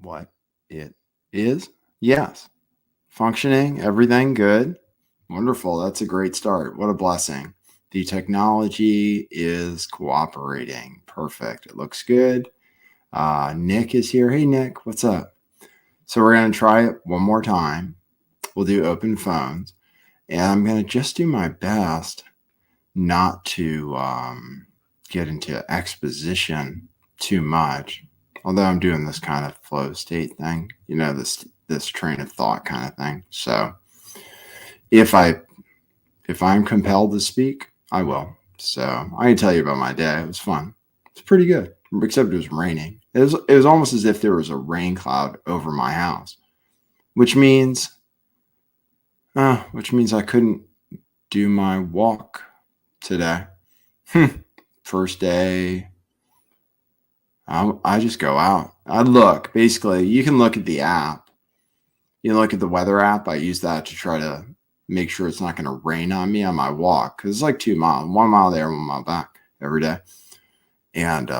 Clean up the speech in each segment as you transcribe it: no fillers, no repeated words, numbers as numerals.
what it is? Yes. Functioning, everything good. Wonderful. That's a great start. What a blessing. The technology is cooperating. Perfect. It looks good. Nick is here. Hey, Nick, what's up? So we're going to try it one more time. We'll do open phones. And I'm going to just do my best not to get into exposition too much. Although I'm doing this kind of flow state thing, this train of thought kind of thing. So if I'm compelled to speak, I will. So I can tell you about my day. It was fun. It's pretty good, except it was raining. It was almost as if there was a rain cloud over my house, which means I couldn't do my walk today. First day. I just go out. I look. Basically, you can look at the app. You can look at the weather app. I use that to try to make sure it's not going to rain on me on my walk, because it's like 2 miles, 1 mile there, 1 mile back every day. And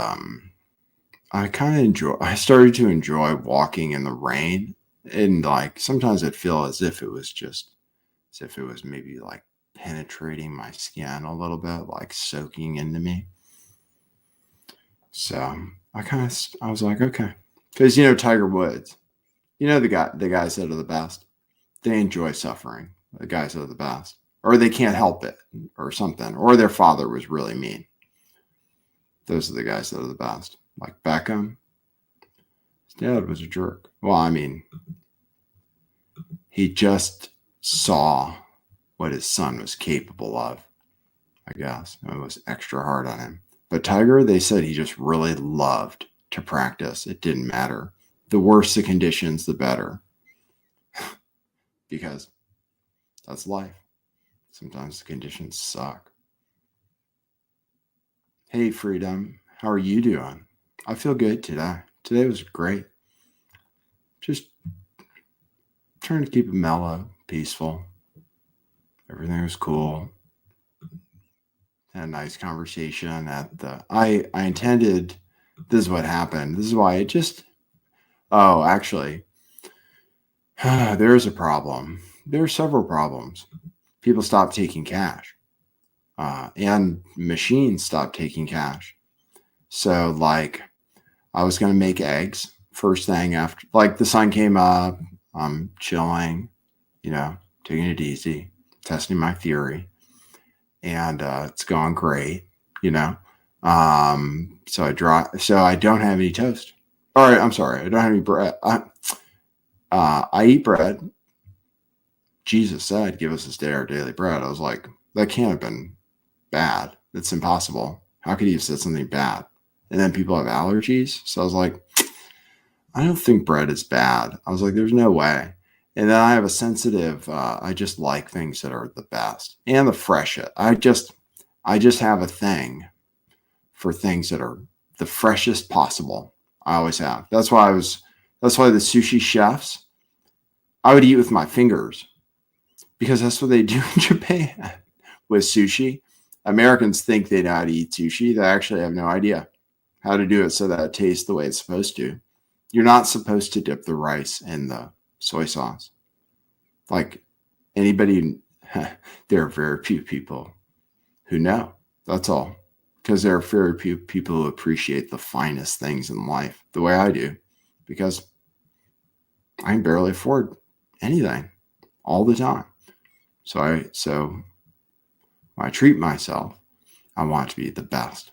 I started to enjoy walking in the rain, and like sometimes I'd feel as if it was maybe like penetrating my skin a little bit, like soaking into me. So I was like, okay, because Tiger Woods, the guys that are the best, they enjoy suffering. The guys that are the best, or they can't help it, or something, or their father was really mean. Those are the guys that are the best. Like Beckham, his dad was a jerk. Well, I mean, he just saw what his son was capable of, I guess. It was extra hard on him. But Tiger, they said he just really loved to practice. It didn't matter. The worse the conditions, the better. Because that's life. Sometimes the conditions suck. Hey, Freedom. How are you doing? I feel good today. Today was great. Just trying to keep it mellow, peaceful. Everything was cool. Had a nice conversation I intended, this is what happened. This is why actually, there is a problem. There are several problems. People stopped taking cash. And machines stopped taking cash. So like I was going to make eggs first thing after, like the sun came up, I'm chilling, taking it easy, testing my theory, and it's going great, so I don't have any toast. All right, I'm sorry, I don't have any bread. I eat bread. Jesus said, give us this day our daily bread. I was like, that can't have been bad. It's impossible. How could he have said something bad? And then people have allergies. So I was like, I don't think bread is bad. I was like, there's no way. And then I have a sensitive, I just like things that are the best and the freshest. I just have a thing for things that are the freshest possible. I always have. That's why the sushi chefs, I would eat with my fingers, because that's what they do in Japan with sushi. Americans think they know how to eat sushi. They actually have no idea how to do it so that it tastes the way it's supposed to. You're not supposed to dip the rice in the soy sauce. Like anybody, there are very few people who know. That's all. Because there are very few people who appreciate the finest things in life the way I do. Because I can barely afford anything all the time. So when I treat myself, I want to be the best.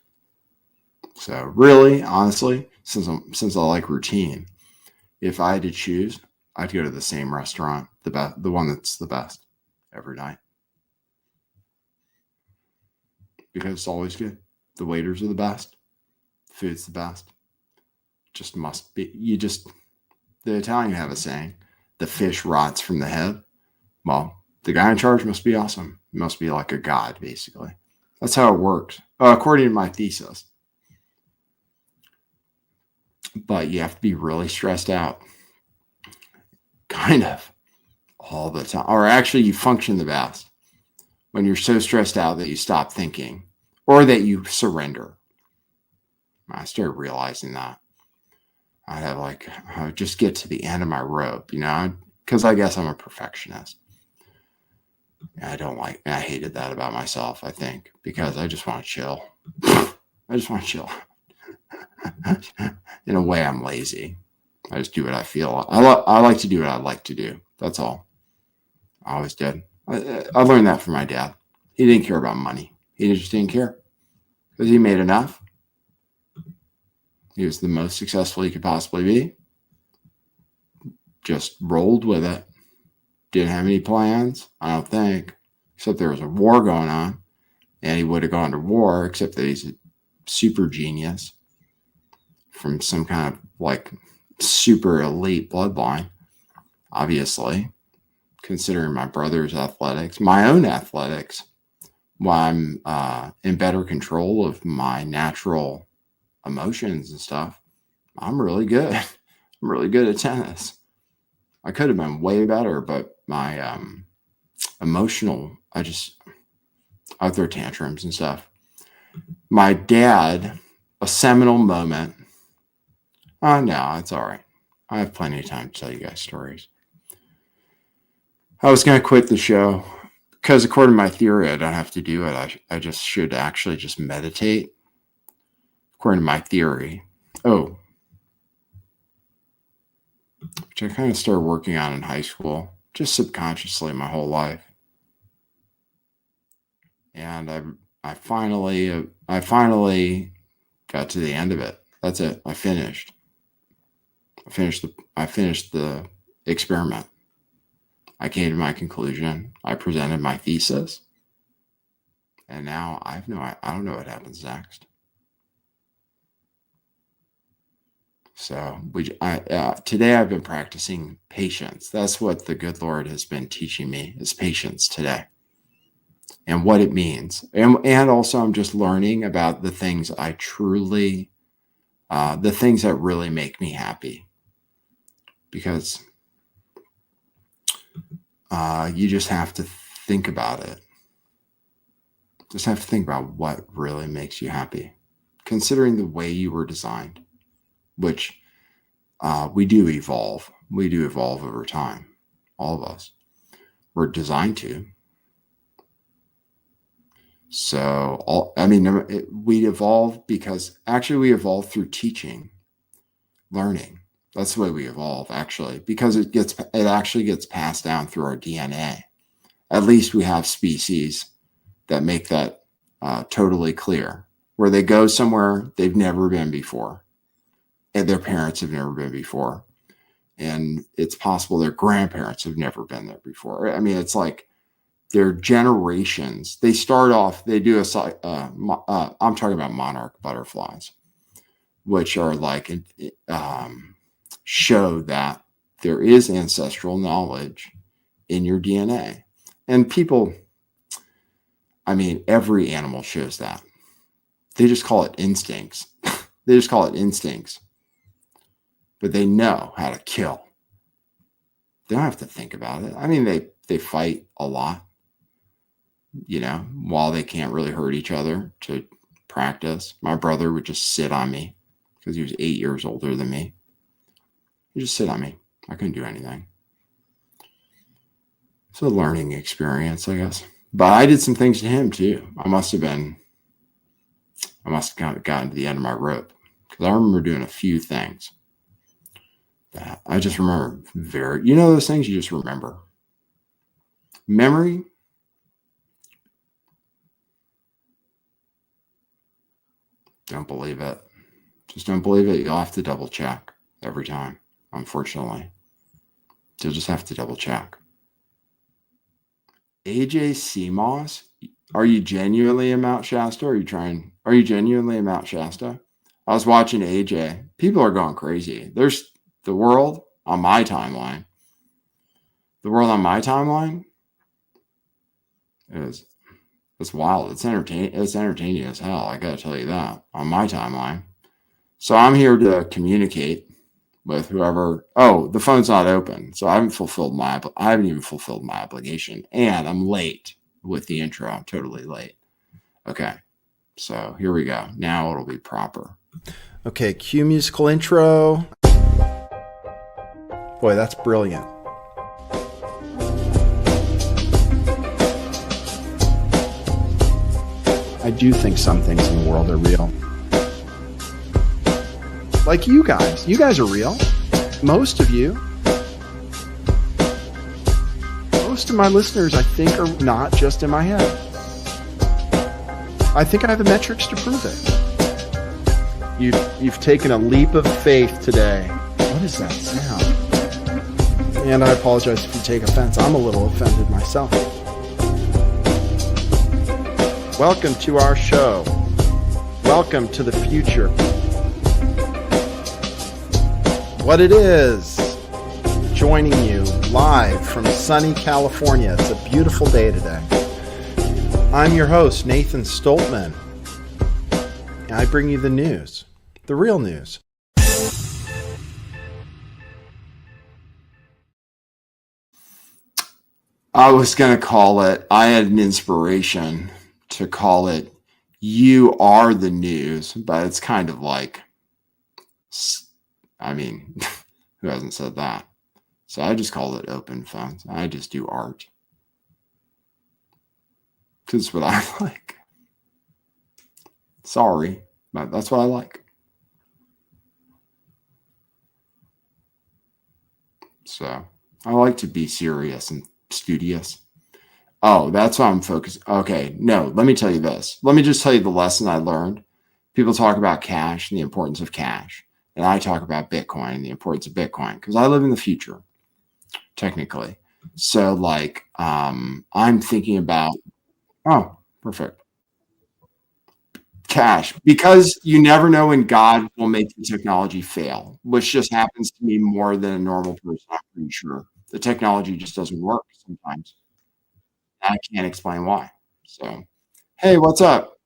So really, honestly, since I like routine, if I had to choose, I'd go to the same restaurant, the one that's the best every night, because it's always good. The waiters are the best. The food's the best. Just must be. The Italian have a saying, the fish rots from the head. Well, the guy in charge must be awesome. He must be like a god, basically. That's how it works, according to my thesis. But you have to be really stressed out, kind of, all the time. Or actually, you function the best when you're so stressed out that you stop thinking, or that you surrender. I started realizing that. I'd have like, I would just get to the end of my rope, you know, because I guess I'm a perfectionist. I hated that about myself, I think, because I just want to chill. I just want to chill. In a way, I'm lazy. I just do what I feel. I like to do what I like to do. That's all. I always did. I learned that from my dad. He didn't care about money. He just didn't care because he made enough. He was the most successful he could possibly be. Just rolled with it. Didn't have any plans, I don't think, except there was a war going on, and he would have gone to war, except that he's a super genius from some kind of like super elite bloodline, obviously, considering my brother's athletics, my own athletics, while I'm in better control of my natural emotions and stuff. I'm really good. I'm really good at tennis. I could have been way better, but my emotional, I throw tantrums and stuff. My dad, a seminal moment. Oh, no, it's all right. I have plenty of time to tell you guys stories. I was going to quit the show because according to my theory, I don't have to do it. I just should actually just meditate. According to my theory. Oh, which I kind of started working on in high school, just subconsciously my whole life. And I finally got to the end of it. That's it. I finished the experiment. I came to my conclusion. I presented my thesis. And now I don't know what happens next. So today I've been practicing patience. That's what the good Lord has been teaching me, is patience today and what it means. And also I'm just learning about the things I truly, the things that really make me happy. Because you just have to think about it. Just have to think about what really makes you happy, considering the way you were designed, which we do evolve. We do evolve over time. All of us. We're designed to. So, we evolve because actually we evolve through teaching, learning. That's the way we evolve, actually, because it actually gets passed down through our DNA. At least we have species that make that totally clear, where they go somewhere they've never been before, and their parents have never been before, and it's possible their grandparents have never been there before. I mean, it's like their generations. They start off. They do I'm talking about monarch butterflies, which are like show that there is ancestral knowledge in your DNA, and people. I mean, every animal shows that. They just call it instincts. They just call it instincts. But they know how to kill. They don't have to think about it. I mean, they fight a lot, you know, while they can't really hurt each other to practice. My brother would just sit on me because he was 8 years older than me. He'd just sit on me. I couldn't do anything. It's a learning experience, I guess. But I did some things to him too. I must have gotten to the end of my rope, because I remember doing a few things that I just remember those things you just remember. Memory. Don't believe it. Just don't believe it. You'll have to double check every time, unfortunately. You'll just have to double check. AJ Seamoss, are you genuinely in Mount Shasta? Are you genuinely in Mount Shasta? I was watching AJ. People are going crazy. There's the world on my timeline. The world on my timeline it's wild. It's entertaining as hell. I gotta tell you that, on my timeline. So I'm here to communicate with whoever. Oh, the phone's not open, so I haven't even fulfilled my obligation, and I'm late with the intro. I'm totally late. Okay, so here we go. Now it'll be proper. Okay, cue musical intro. Boy, that's brilliant. I do think some things in the world are real. Like you guys. You guys are real. Most of you. Most of my listeners, I think, are not just in my head. I think I have the metrics to prove it. You've taken a leap of faith today. What is that sound? And I apologize if you take offense. I'm a little offended myself. Welcome to our show. Welcome to the future. What it is, joining you live from sunny California. It's a beautiful day today. I'm your host, Nathan Stoltman. And I bring you the news, the real news. I was going to call it, I had an inspiration to call it, You Are the News, but it's kind of like, I mean, who hasn't said that? So I just called it Open Phones. I just do art. Because it's what I like. Sorry, but that's what I like. So I like to be serious and studious. Oh, that's why I'm focused. Okay, no, let me tell you this. Let me just tell you the lesson I learned. People talk about cash and the importance of cash. And I talk about Bitcoin and the importance of Bitcoin because I live in the future, technically. So like, I'm thinking about, oh, perfect. Cash, because you never know when God will make the technology fail, which just happens to me more than a normal person, I'm pretty sure. The technology just doesn't work sometimes. I can't explain why. So, hey, what's up?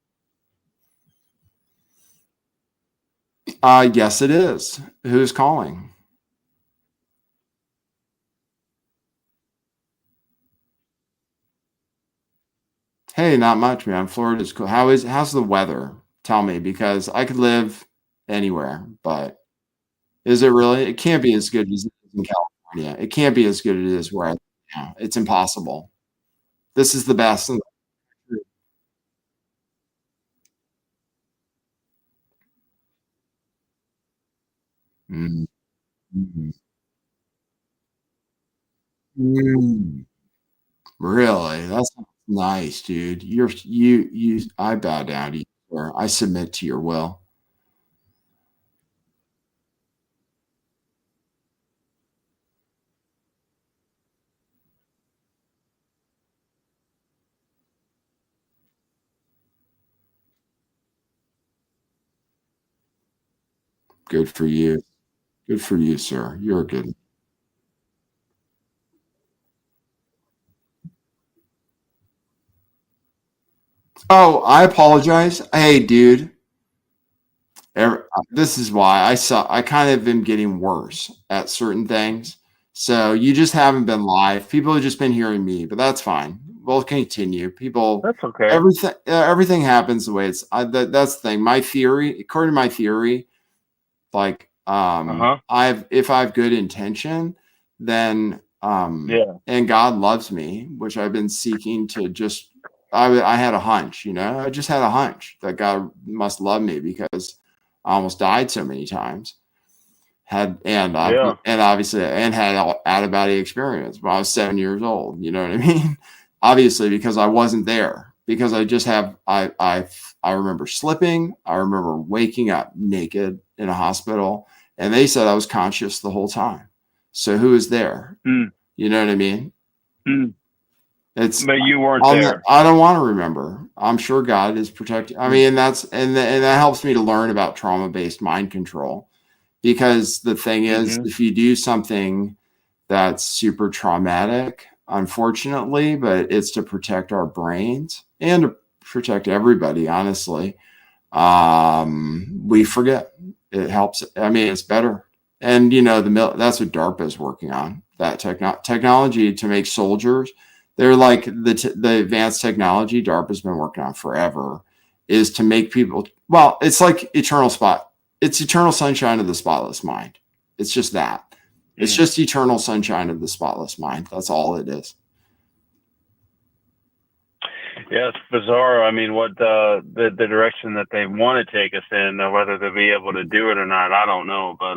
Yes, it is. Who's calling? Hey, not much, man. Florida's cool. How's the weather? Tell me, because I could live anywhere, but is it really? It can't be as good as it is in California. It can't be as good as it is where I live now. It's impossible. This is the best. Mm, mm, mm. Really? That's nice, dude. I bow down to you, sir. I submit to your will. Good for you. Good for you, sir. You're a good. Oh, I apologize. Hey, dude. This is why I kind of am getting worse at certain things. So you just haven't been live. People have just been hearing me, but that's fine. We'll continue. People, That's okay. everything happens the way that's the thing. My theory, according to my theory, like if I have good intention, then Yeah. and God loves me, which I've been seeking to just. I had a hunch, I just had a hunch that God must love me because I almost died so many times. Yeah. And obviously and had out of body experience when I was 7 years old. You know what I mean? Obviously, because I wasn't there. Because I just have I remember slipping. I remember waking up naked in a hospital, and they said I was conscious the whole time. So who is there? Mm. You know what I mean? Mm. It's But you weren't there. I don't want to remember. I'm sure God is protecting. I mean, and that helps me to learn about trauma-based mind control. Because the thing is, if you do something that's super traumatic, unfortunately, but it's to protect our brains and to protect everybody, honestly, we forget. It helps. I mean, it's better. And, that's what DARPA is working on, that technology to make soldiers. They're like the advanced technology DARPA's been working on forever is to make people, it's like it's eternal sunshine of the spotless mind. It's just that. It's just eternal sunshine of the spotless mind. That's all it is. Yeah, it's bizarre. I mean, what the direction that they want to take us in, whether they'll be able to do it or not, I don't know. But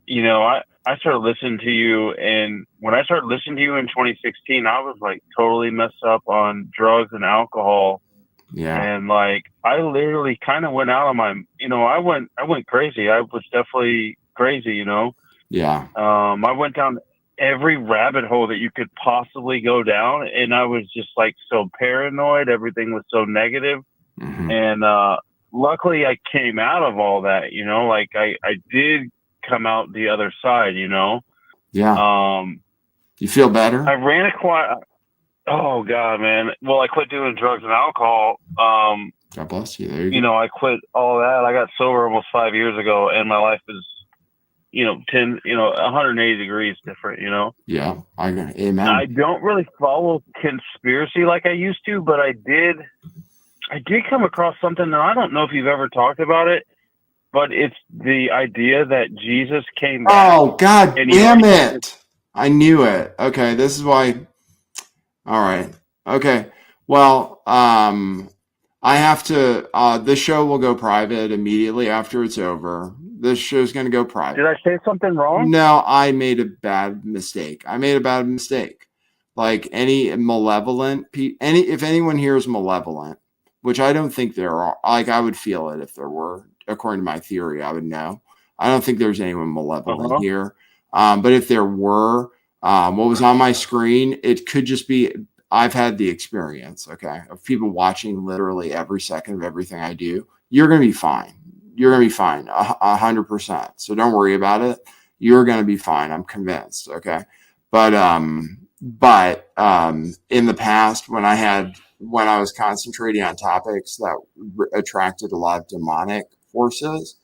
you know, I started listening to you, and when I started listening to you in 2016, I was like totally messed up on drugs and alcohol. Yeah. And like, I literally kind of went out on my, you know, I went crazy. I was definitely crazy, you know. Yeah. I went down every rabbit hole that you could possibly go down, and I was just like so paranoid. Everything was so negative. Mm-hmm. And luckily I came out of all that, you know, like I did come out the other side, you know. Yeah. You feel better? I ran a quiet. Oh God, man. Well, I quit doing drugs and alcohol. God bless you. There you go. know, I quit all that. I got sober almost 5 years ago, and my life is, you know, 180 degrees different, you know? Yeah. Amen. I don't really follow conspiracy like I used to, but I did come across something, and I don't know if you've ever talked about it, but it's the idea that Jesus came back. Oh, God damn it. I knew it. Okay. This is why. All right. Okay. Well, I have to, this show will go private immediately after it's over. This show's going to go private. Did I say something wrong? No, I made a bad mistake. Like any malevolent, if anyone here is malevolent, which I don't think there are, like I would feel it if there were, according to my theory, I would know. I don't think there's anyone malevolent here. But if there were, what was on my screen, it could just be, I've had the experience, okay, of people watching literally every second of everything I do. You're going to be fine. You're going to be fine, 100%. So don't worry about it. You're going to be fine. I'm convinced. Okay. But in the past, when I was concentrating on topics that attracted a lot of demonic forces,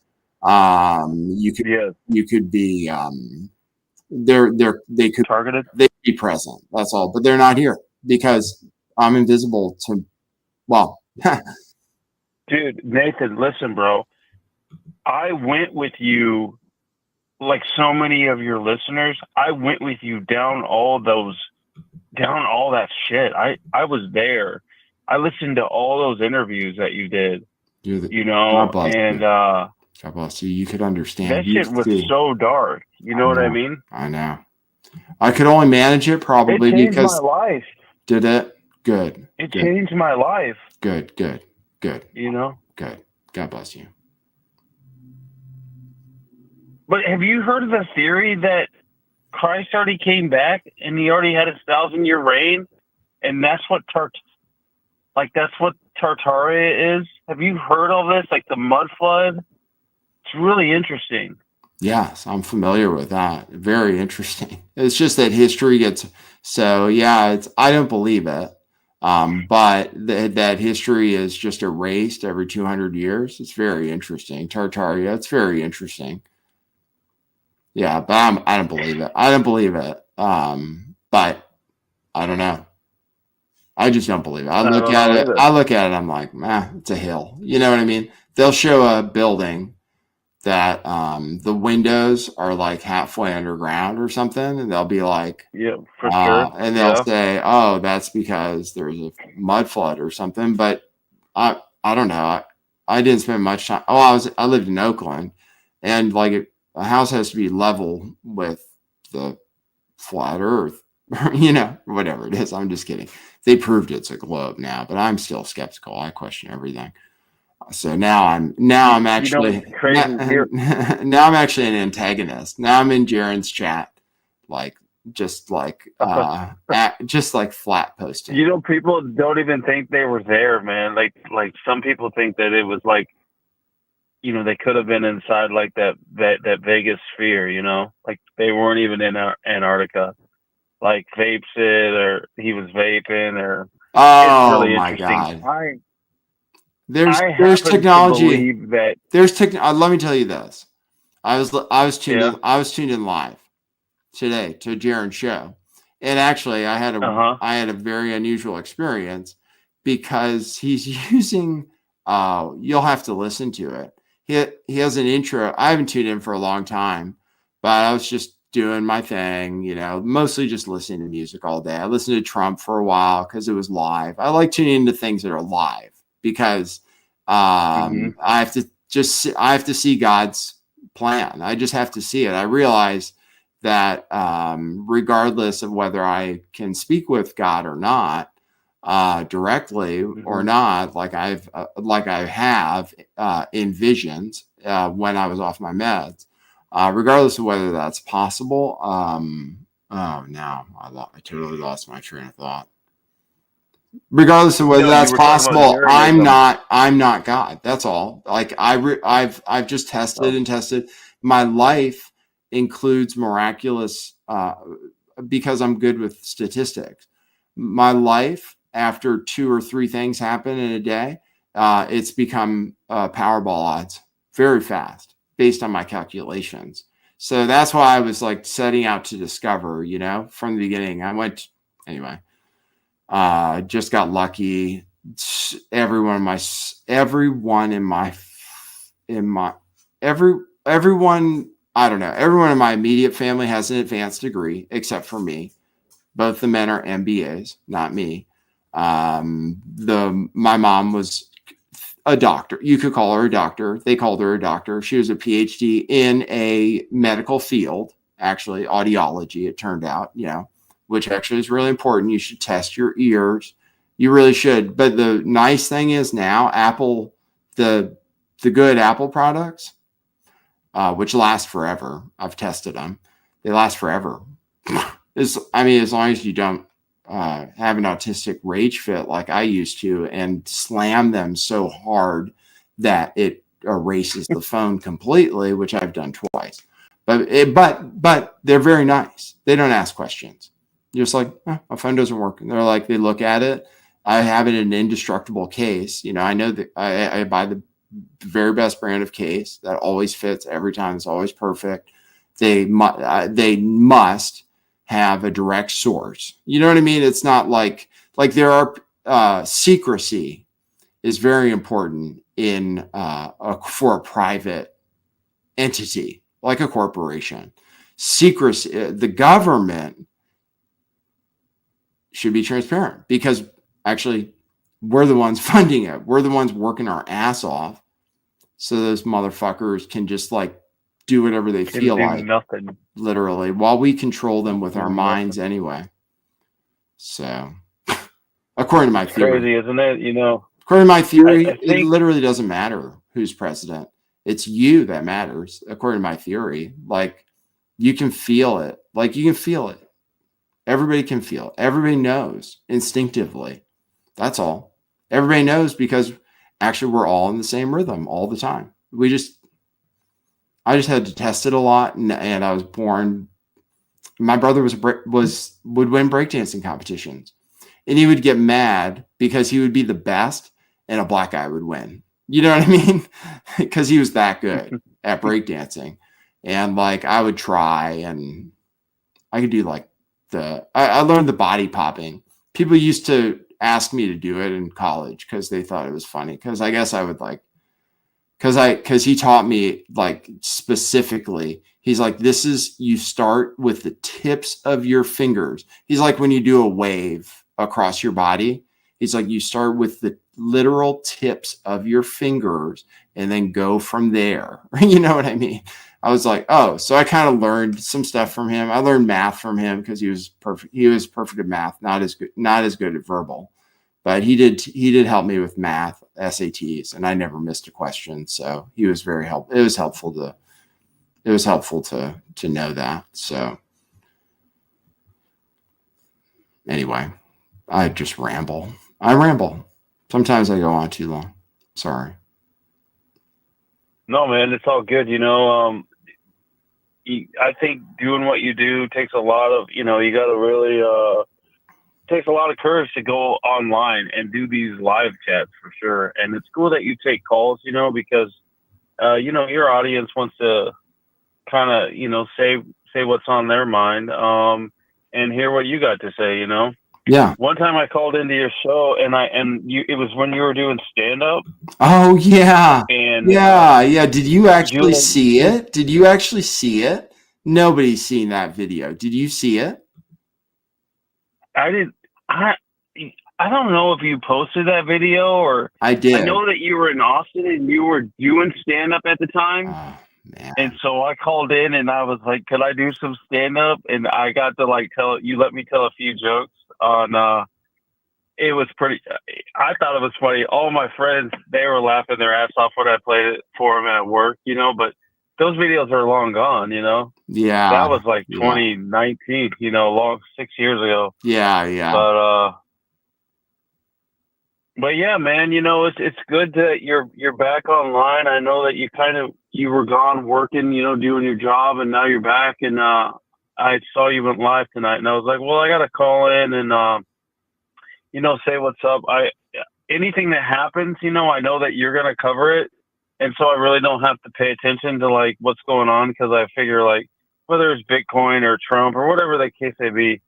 you could be, they could targeted. They could be present. That's all, but they're not here because I'm invisible to, well, dude, Nathan, listen, bro. I went with you, like so many of your listeners. I went with you down all that shit. I was there. I listened to all those interviews that you did. You know, and God bless you. You could understand. That shit was so dark. You know what I mean? I know. I could only manage it probably because my life. Did it? Good. It changed my life. Good. You know? Good. God bless you. But have you heard of the theory that Christ already came back and he already had his 1,000-year reign, and that's what Tartaria is? Have you heard of this? Like the mud flood? It's really interesting. Yes, I'm familiar with that. Very interesting. It's just that history gets I don't believe it. But that history is just erased every 200 years. It's very interesting. Tartaria, it's very interesting. Yeah, but I don't believe it. But I don't know. I just don't believe it. I look at it. I'm like, it's a hill. You know what I mean? They'll show a building that the windows are like halfway underground or something, and they'll be like, yeah, for sure. And they'll say, oh, that's because there's a mud flood or something. But I don't know. I didn't spend much time. I lived in Oakland, and like a house has to be level with the flat earth, you know, whatever it is. I'm just kidding. They proved it's a globe now, but I'm still skeptical. I question everything. So now I'm actually now I'm actually an antagonist. Now I'm in Jaren's chat, just like flat posting. You know, people don't even think they were there, man. Like some people think that it was like, you know, they could have been inside like that Vegas sphere, you know, like they weren't even in Antarctica, like vapes it, or he was vaping, or oh really my God. There's technology. Let me tell you this. I was tuned in live today to Jaren's show, and actually I had a very unusual experience because he's using. You'll have to listen to it. He has an intro. I haven't tuned in for a long time, but I was just doing my thing, mostly just listening to music all day. I listened to Trump for a while because it was live. I like tuning into things that are live because I have to see God's plan. I just have to see it. I realize that regardless of whether I can speak with God or not, directly or not, like I have in visions when I was off my meds, regardless of whether that's possible. Oh no, I totally lost my train of thought. Regardless of whether that's possible, I'm not God. That's all. Like I've just tested and tested. My life includes miraculous because I'm good with statistics. My life, after 2 or 3 things happen in a day, it's become Powerball odds very fast based on my calculations. So that's why I was like setting out to discover, from the beginning. Anyway. Just got lucky. Everyone in my immediate family has an advanced degree except for me. Both the men are MBAs, not me. My mom was a doctor. You could call her a doctor. They called her a doctor. She was a PhD in a medical field, actually audiology, it turned out, which actually is really important. You should test your ears. You really should. But the nice thing is now Apple, the good Apple products, which last forever. I've tested them. They last forever. As long as you don't have an autistic rage fit like I used to and slam them so hard that it erases the phone completely, which I've done twice. But they're very nice. They don't ask questions. You're just like, my phone doesn't work. And they're like, they look at it. I have it in an indestructible case. I know that I buy the very best brand of case that always fits every time. It's always perfect. They must have a direct source. You know what I mean? It's not like there are secrecy is very important for a private entity like a corporation. Secrecy, the government should be transparent because actually we're the ones funding it. We're the ones working our ass off. So those motherfuckers can just like do whatever they feel like. Nothing. Literally, while we control them with our minds anyway. So according to my theory. Crazy, isn't it? According to my theory, it literally doesn't matter who's president. It's you that matters, according to my theory. Like you can feel it. Everybody can feel. Everybody knows instinctively. That's all. Everybody knows because actually we're all in the same rhythm all the time. I just had to test it a lot, and I was born. My brother would win breakdancing competitions, and he would get mad because he would be the best, and a black guy would win. You know what I mean? Because he was that good at breakdancing, and like I would try, and I could do like I learned the body popping. People used to ask me to do it in college because they thought it was funny. Because I guess I would like, because he taught me like specifically. He's like, you start with the tips of your fingers. He's like, when you do a wave across your body, he's like, you start with the literal tips of your fingers and then go from there. You know what I mean? I was like, oh, so I kind of learned some stuff from him. I learned math from him because he was perfect. He was perfect at math, not as good at verbal, but he did help me with math, SATs, and I never missed a question. So he was very helpful. It was helpful to know that. So anyway, I just ramble. Sometimes I go on too long. Sorry. No, man, it's all good. I think doing what you do takes a lot of, you got to really, takes a lot of courage to go online and do these live chats for sure. And it's cool that you take calls, because, your audience wants to kind of, say what's on their mind, and hear what you got to say, Yeah. One time I called into your show it was when you were doing stand up. Oh yeah. And yeah. Did you actually see it? Nobody's seen that video. Did you see it? I did. I don't know if you posted that video or I did. I know that you were in Austin and you were doing stand up at the time. Oh, man. And so I called in and I was like, could I do some stand up? And I got to like let me tell a few jokes on, it was pretty, I thought it was funny. All my friends, they were laughing their ass off when I played it for them at work, you know, but those videos are long gone, you know? Yeah. That was like 2019, you know, 6 years ago. Yeah. But yeah, man, you know, it's good that you're back online. I know that you were gone working, you know, doing your job, and now you're back. And I saw you went live tonight, and I was like, well, I got to call in and you know, say what's up. Anything that happens, you know, I know that you're gonna cover it, and so I really don't have to pay attention to like what's going on because I figure like whether it's Bitcoin or Trump or whatever the case may be,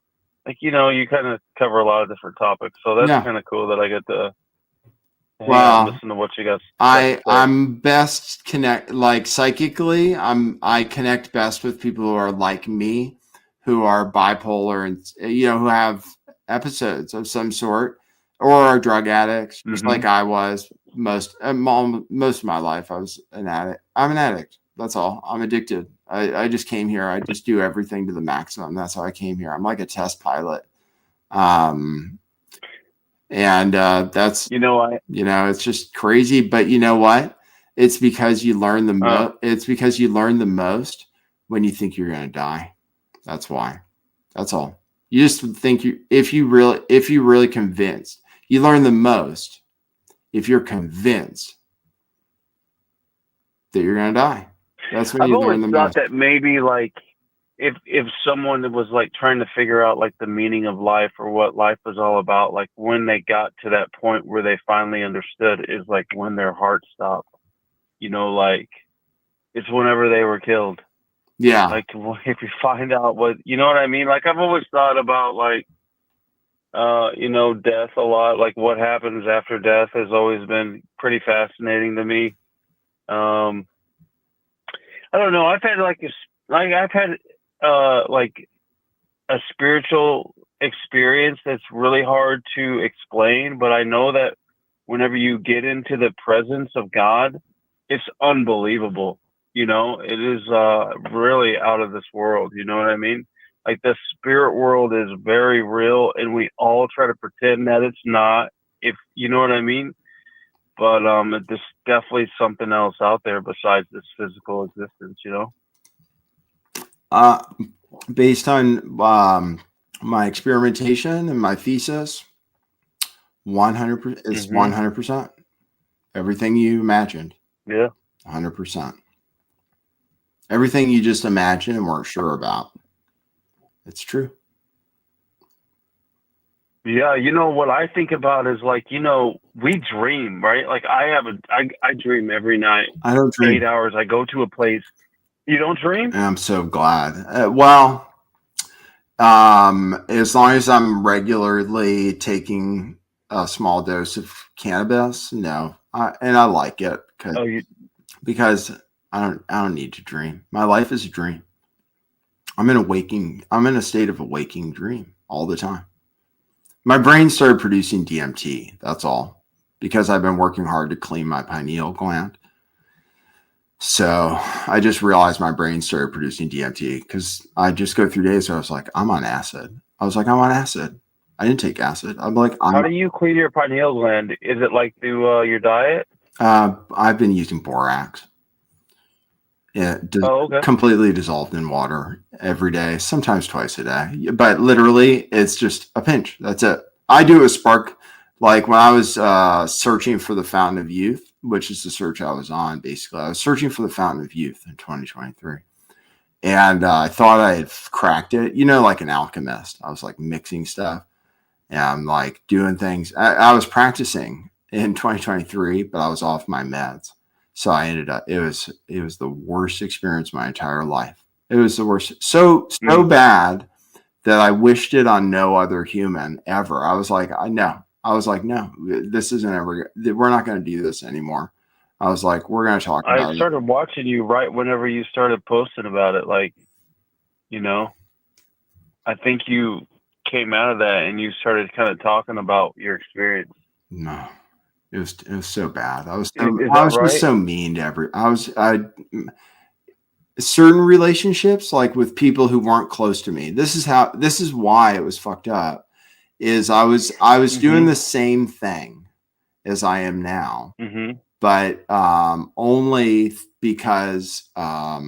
like, you know, you kind of cover a lot of different topics. So that's kind of cool that I get to listen to what you guys. I'm best like psychically. I connect best with people who are like me, who are bipolar and, you know, who have episodes of some sort or are drug addicts, just like I was most of my life. I was an addict. I'm an addict. That's all. I'm addicted. I just came here. I just do everything to the maximum. That's how I came here. I'm like a test pilot. And that's, you know, it's just crazy. But you know what? It's because you learn it's because you learn the most when you think you're going to die. That's why. That's all. You just think if you're really convinced, you learn the most if you're convinced that you're going to die. That's when you learn the most. I've always thought that maybe like if someone was like trying to figure out like the meaning of life or what life was all about, like when they got to that point where they finally understood is like when their heart stopped, you know, like it's whenever they were killed. Yeah. Like if you find out what, you know what I mean? Like I've always thought about like, you know, death a lot. Like what happens after death has always been pretty fascinating to me. I don't know. I've had like a spiritual experience that's really hard to explain, but I know that whenever you get into the presence of God, it's unbelievable. You know, it is really out of this world. You know what I mean? Like the spirit world is very real, and we all try to pretend that it's not. If you know what I mean. But there's definitely something else out there besides this physical existence. You know. Based on my experimentation and my thesis, 100% is 100%. Everything you imagined. Yeah. 100%. Everything you just imagined and weren't sure about. It's true. Yeah, you know what I think about is like, you know, we dream, right? Like I dream every night. I don't dream 8 hours. I go to a place. You don't dream? I'm so glad. As long as I'm regularly taking a small dose of cannabis, no, I like it because I don't need to dream. My life is a dream. I'm in a state of a waking dream all the time. My brain started producing DMT. That's all, because I've been working hard to clean my pineal gland. So I just realized my brain started producing DMT because I just go through days where I was like, I'm on acid. I didn't take acid. I'm like, how do you clean your pineal gland? Is it like through your diet? I've been using borax. Yeah, completely dissolved in water every day, sometimes twice a day. But literally, it's just a pinch. That's it. I do a spark. Like when I was searching for the Fountain of Youth, which is the search I was on, basically. I was searching for the Fountain of Youth in 2023. And I thought I had cracked it, you know, like an alchemist. I was like mixing stuff and I'm like doing things. I was practicing in 2023, but I was off my meds. So I ended up, it was the worst experience of my entire life. It was the worst. So bad that I wished it on no other human ever. I was like, no, this isn't ever, we're not going to do this anymore. I was like, we're going to talk about it. I started watching you right whenever you started posting about it. Like I think you came out of that and you started kind of talking about your experience. No, it was so bad. I was Is that just right? so mean to certain relationships, like with people who weren't close to me. This is why it was fucked up. Is I was doing the same thing as I am now, but only because I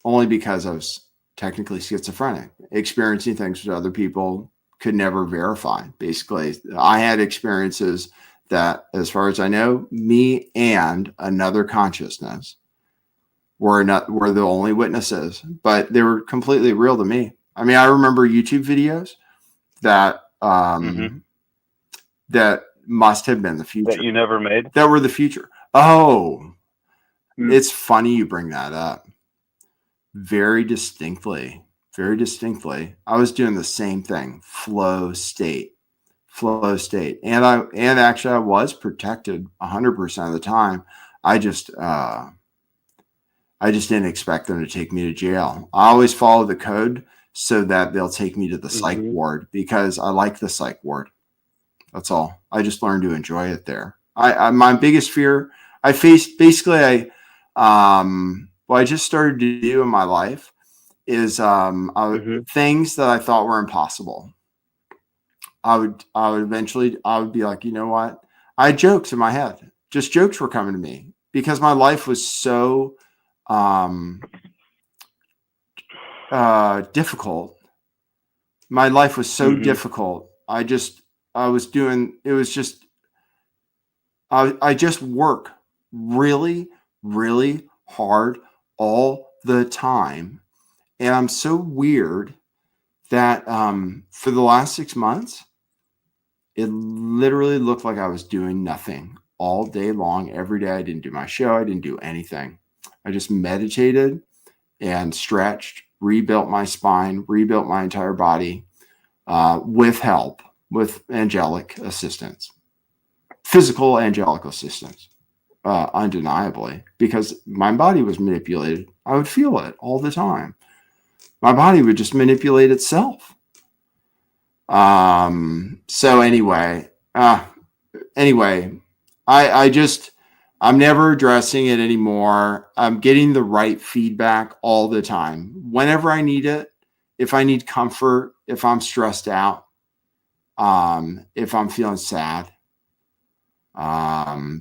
was technically schizophrenic, experiencing things that other people could never verify. Basically, I had experiences that, as far as I know, me and another consciousness were the only witnesses, but they were completely real to me. I mean, I remember YouTube videos that that must have been the future. That you never made? That were the future. Oh, it's funny you bring that up. Very distinctly. I was doing the same thing. Flow state. And actually I was protected 100% of the time. I just didn't expect them to take me to jail. I always follow the code so that they'll take me to the psych ward, because I like the psych ward. That's all. I just learned to enjoy it there. My biggest fear I faced, basically, what I just started to do in my life is things that I thought were impossible. I would eventually be like, you know what? I had jokes in my head. Just jokes were coming to me because my life was so difficult. My life was so difficult. I just work really, really hard all the time. And I'm so weird that for the last 6 months, it literally looked like I was doing nothing all day long. Every day I didn't do my show. I didn't do anything. I just meditated and stretched, rebuilt my spine, rebuilt my entire body with help, with angelic assistance, physical angelic assistance, undeniably, because my body was manipulated. I would feel it all the time. My body would just manipulate itself. So anyway, I'm never addressing it anymore. I'm getting the right feedback all the time. Whenever I need it, if I need comfort, if I'm stressed out, if I'm feeling sad,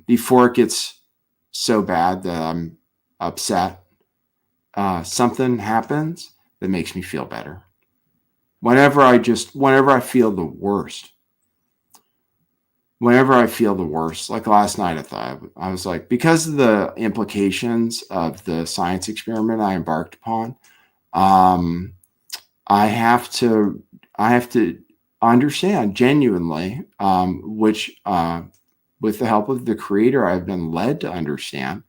before it gets so bad that I'm upset, something happens that makes me feel better. Whenever I feel the worst, like last night, I was like, because of the implications of the science experiment I embarked upon, I have to understand genuinely, which with the help of the Creator, I've been led to understand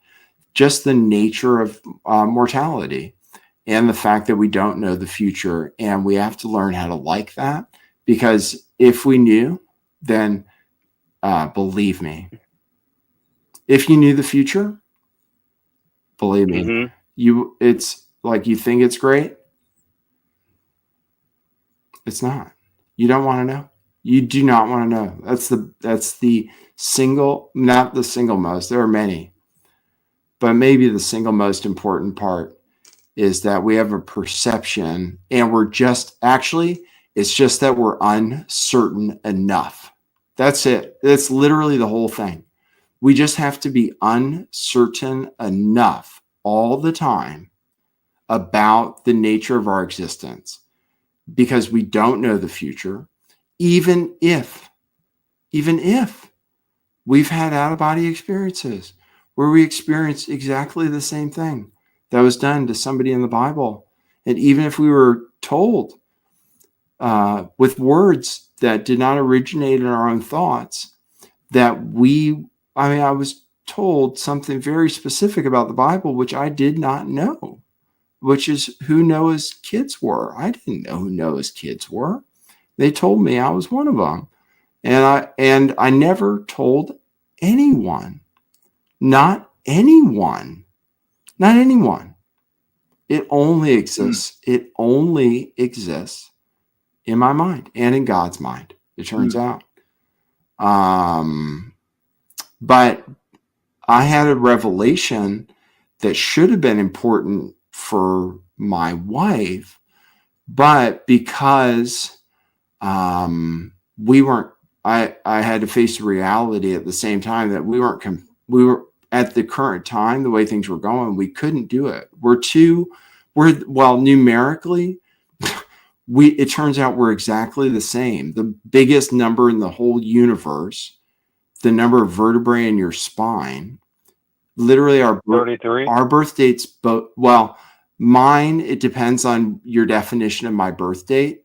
just the nature of mortality and the fact that we don't know the future, and we have to learn how to like that, because if we knew, then believe me, if you knew the future, believe me, it's like, you think it's great. It's not. You don't want to know. You do not want to know. That's the single, not the single most. There are many, but maybe the single most important part is that we have a perception, and it's just that we're uncertain enough. That's it. That's literally the whole thing. We just have to be uncertain enough all the time about the nature of our existence, because we don't know the future, even if we've had out-of-body experiences where we experienced exactly the same thing that was done to somebody in the Bible. And even if we were told with words that did not originate in our own thoughts, I was told something very specific about the Bible, which I did not know, which is who Noah's kids were. I didn't know who Noah's kids were. They told me I was one of them. And I never told anyone. Not anyone. It only exists. It only exists in my mind and in God's mind, it turns out. But I had a revelation that should have been important for my wife, but because we weren't, I had to face the reality at the same time that we were at the current time, the way things were going, we couldn't do it. Well, numerically, it turns out we're exactly the same. The biggest number in the whole universe, the number of vertebrae in your spine, literally our 33. Our birth dates, well, mine, it depends on your definition of my birth date.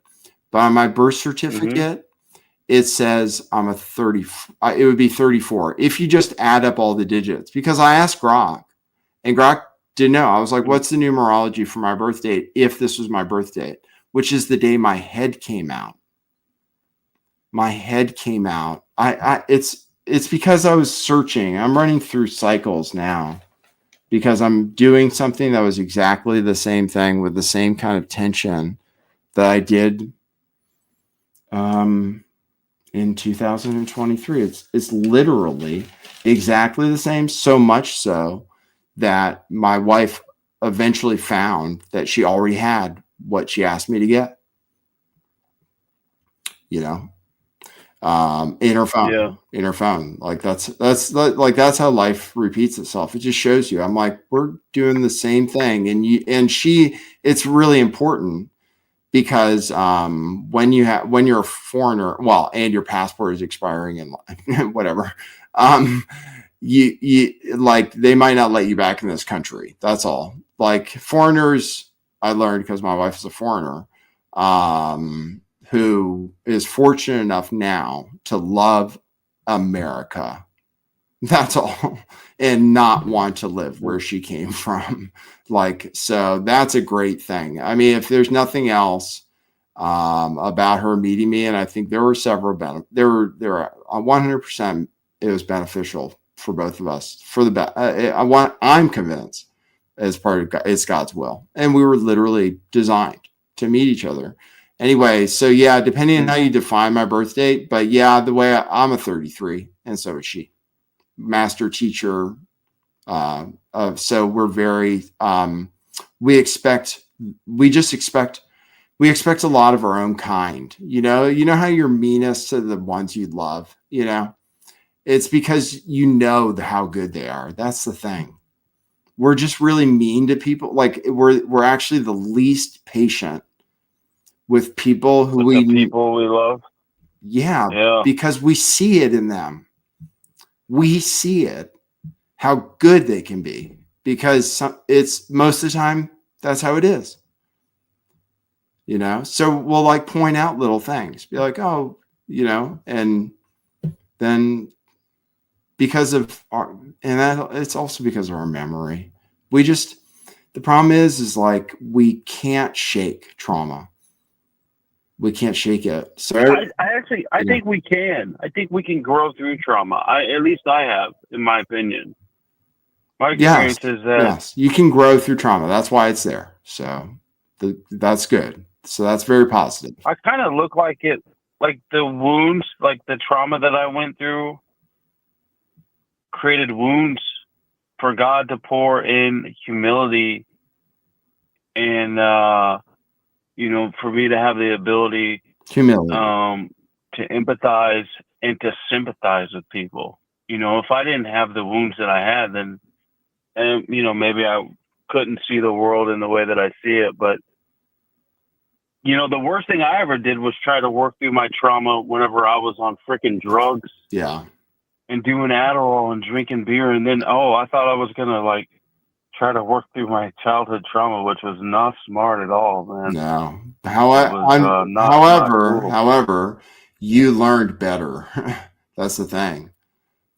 But on my birth certificate, it says I'm a 30. It would be 34 if you just add up all the digits. Because I asked Grok, and Grok didn't know. I was like, "What's the numerology for my birth date if this was my birth date?" Which is the day my head came out. My head came out. It's because I was searching. I'm running through cycles now because I'm doing something that was exactly the same thing with the same kind of tension that I did in 2023. It's literally exactly the same, so much so that my wife eventually found that she already had what she asked me to get, in her phone. Like that's how life repeats itself. It just shows you. I'm like, we're doing the same thing. It's really important because when you're a foreigner, well, and your passport is expiring and whatever, you like, they might not let you back in this country. That's all. Like foreigners, I learned because my wife is a foreigner, who is fortunate enough now to love America. That's all. And not want to live where she came from. So that's a great thing. I mean, if there's nothing else about her meeting me, and I think there were several there were 100% it was beneficial for both of us for the best. I'm convinced as part of it's God's will. And we were literally designed to meet each other. Anyway, so yeah, depending on how you define my birth date, but yeah, the way I'm a 33 and so is she. Master teacher. So we're very, we expect a lot of our own kind, you know how you're meanest to the ones you love, it's because how good they are. That's the thing. We're just really mean to people. Like we're actually the least patient with people who we love. Yeah, because we see it in them. We see it, how good they can be, because it's most of the time that's how it is. So we'll point out little things, be like, oh, and then because of it's also because of our memory. The problem is we can't shake trauma. We can't shake it. So I think we can. I think we can grow through trauma. At least I have, in my opinion. My experience is that yes, you can grow through trauma. That's why it's there. So that's good. So that's very positive. I kind of look like it, like the wounds, like the trauma that I went through created wounds for God to pour in humility and, for me to have the ability humility to empathize and to sympathize with people. If I didn't have the wounds that I had, then, maybe I couldn't see the world in the way that I see it. But, the worst thing I ever did was try to work through my trauma whenever I was on freaking drugs. Yeah. And doing Adderall and drinking beer. And then, I thought I was going to try to work through my childhood trauma, which was not smart at all, man. No. However, you learned better. That's the thing.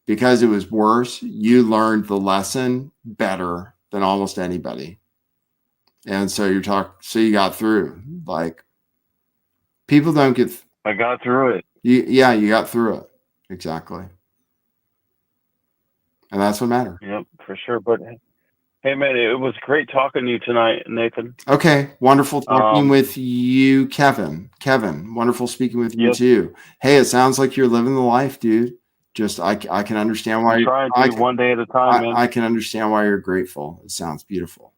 Because it was worse, you learned the lesson better than almost anybody. And so you got through. People don't get. I got through it. You got through it. Exactly. And that's what matters. Yep, for sure. But Hey, man, it was great talking to you tonight, Nathan. Okay, wonderful talking with you, Kevin. Kevin, wonderful speaking with you too. Hey, it sounds like you're living the life, dude. Just I can understand why you're trying to one day at a time, man. I can understand why you're grateful. It sounds beautiful.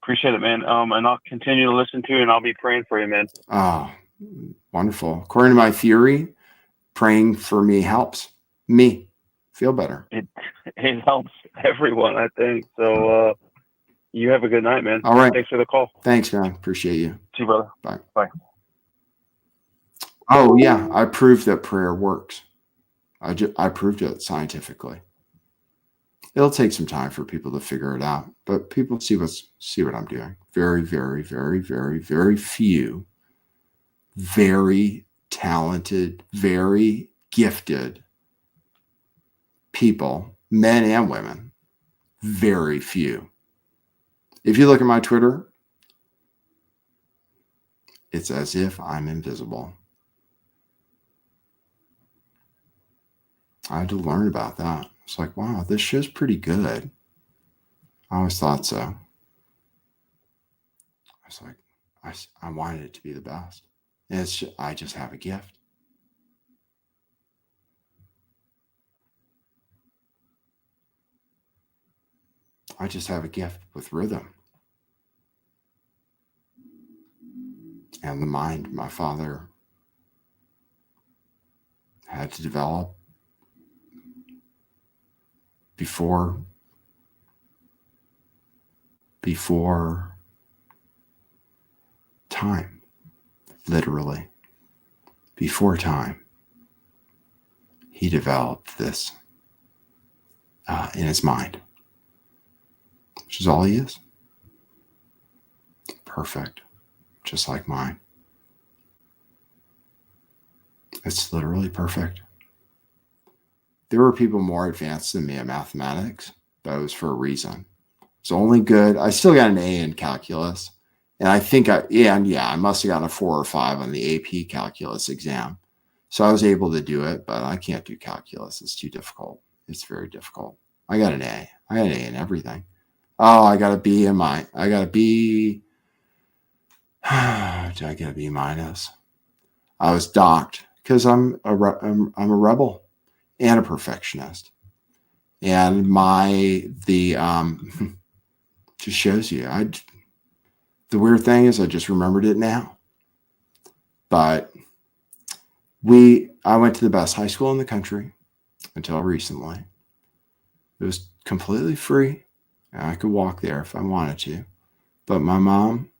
Appreciate it, man. And I'll continue to listen to you, and I'll be praying for you, man. Oh, wonderful. According to my theory, praying for me helps me feel better. It helps everyone, I think. So you have a good night, man. All right. Thanks for the call. Thanks, man. Appreciate you. See you, brother. Bye. Bye. Oh, yeah. I proved that prayer works. I proved it scientifically. It'll take some time for people to figure it out, but people see what I'm doing. Very, very, very, very, very few, very talented, very gifted people, men and women, very few. If you look at my Twitter, it's as if I'm invisible. I had to learn about that. It's like, wow, this show's pretty good. I always thought so. I was like, I wanted it to be the best. And I just have a gift. I just have a gift with rhythm. And the mind my father had to develop before time, literally. Before time, he developed this in his mind, which is all he is. Perfect, just like mine. It's literally perfect. There were people more advanced than me in mathematics, but it was for a reason. It's only good. I still got an A in calculus. And I think I must have gotten a 4 or 5 on the AP calculus exam. So I was able to do it, but I can't do calculus. It's too difficult. It's very difficult. I got an A. I got an A in everything. Oh, I got a B in mine. I got a B. Did I get a B minus? I was docked because I'm a rebel and a perfectionist. And just shows you. The weird thing is I just remembered it now. But I went to the best high school in the country until recently. It was completely free. And I could walk there if I wanted to. But my mom,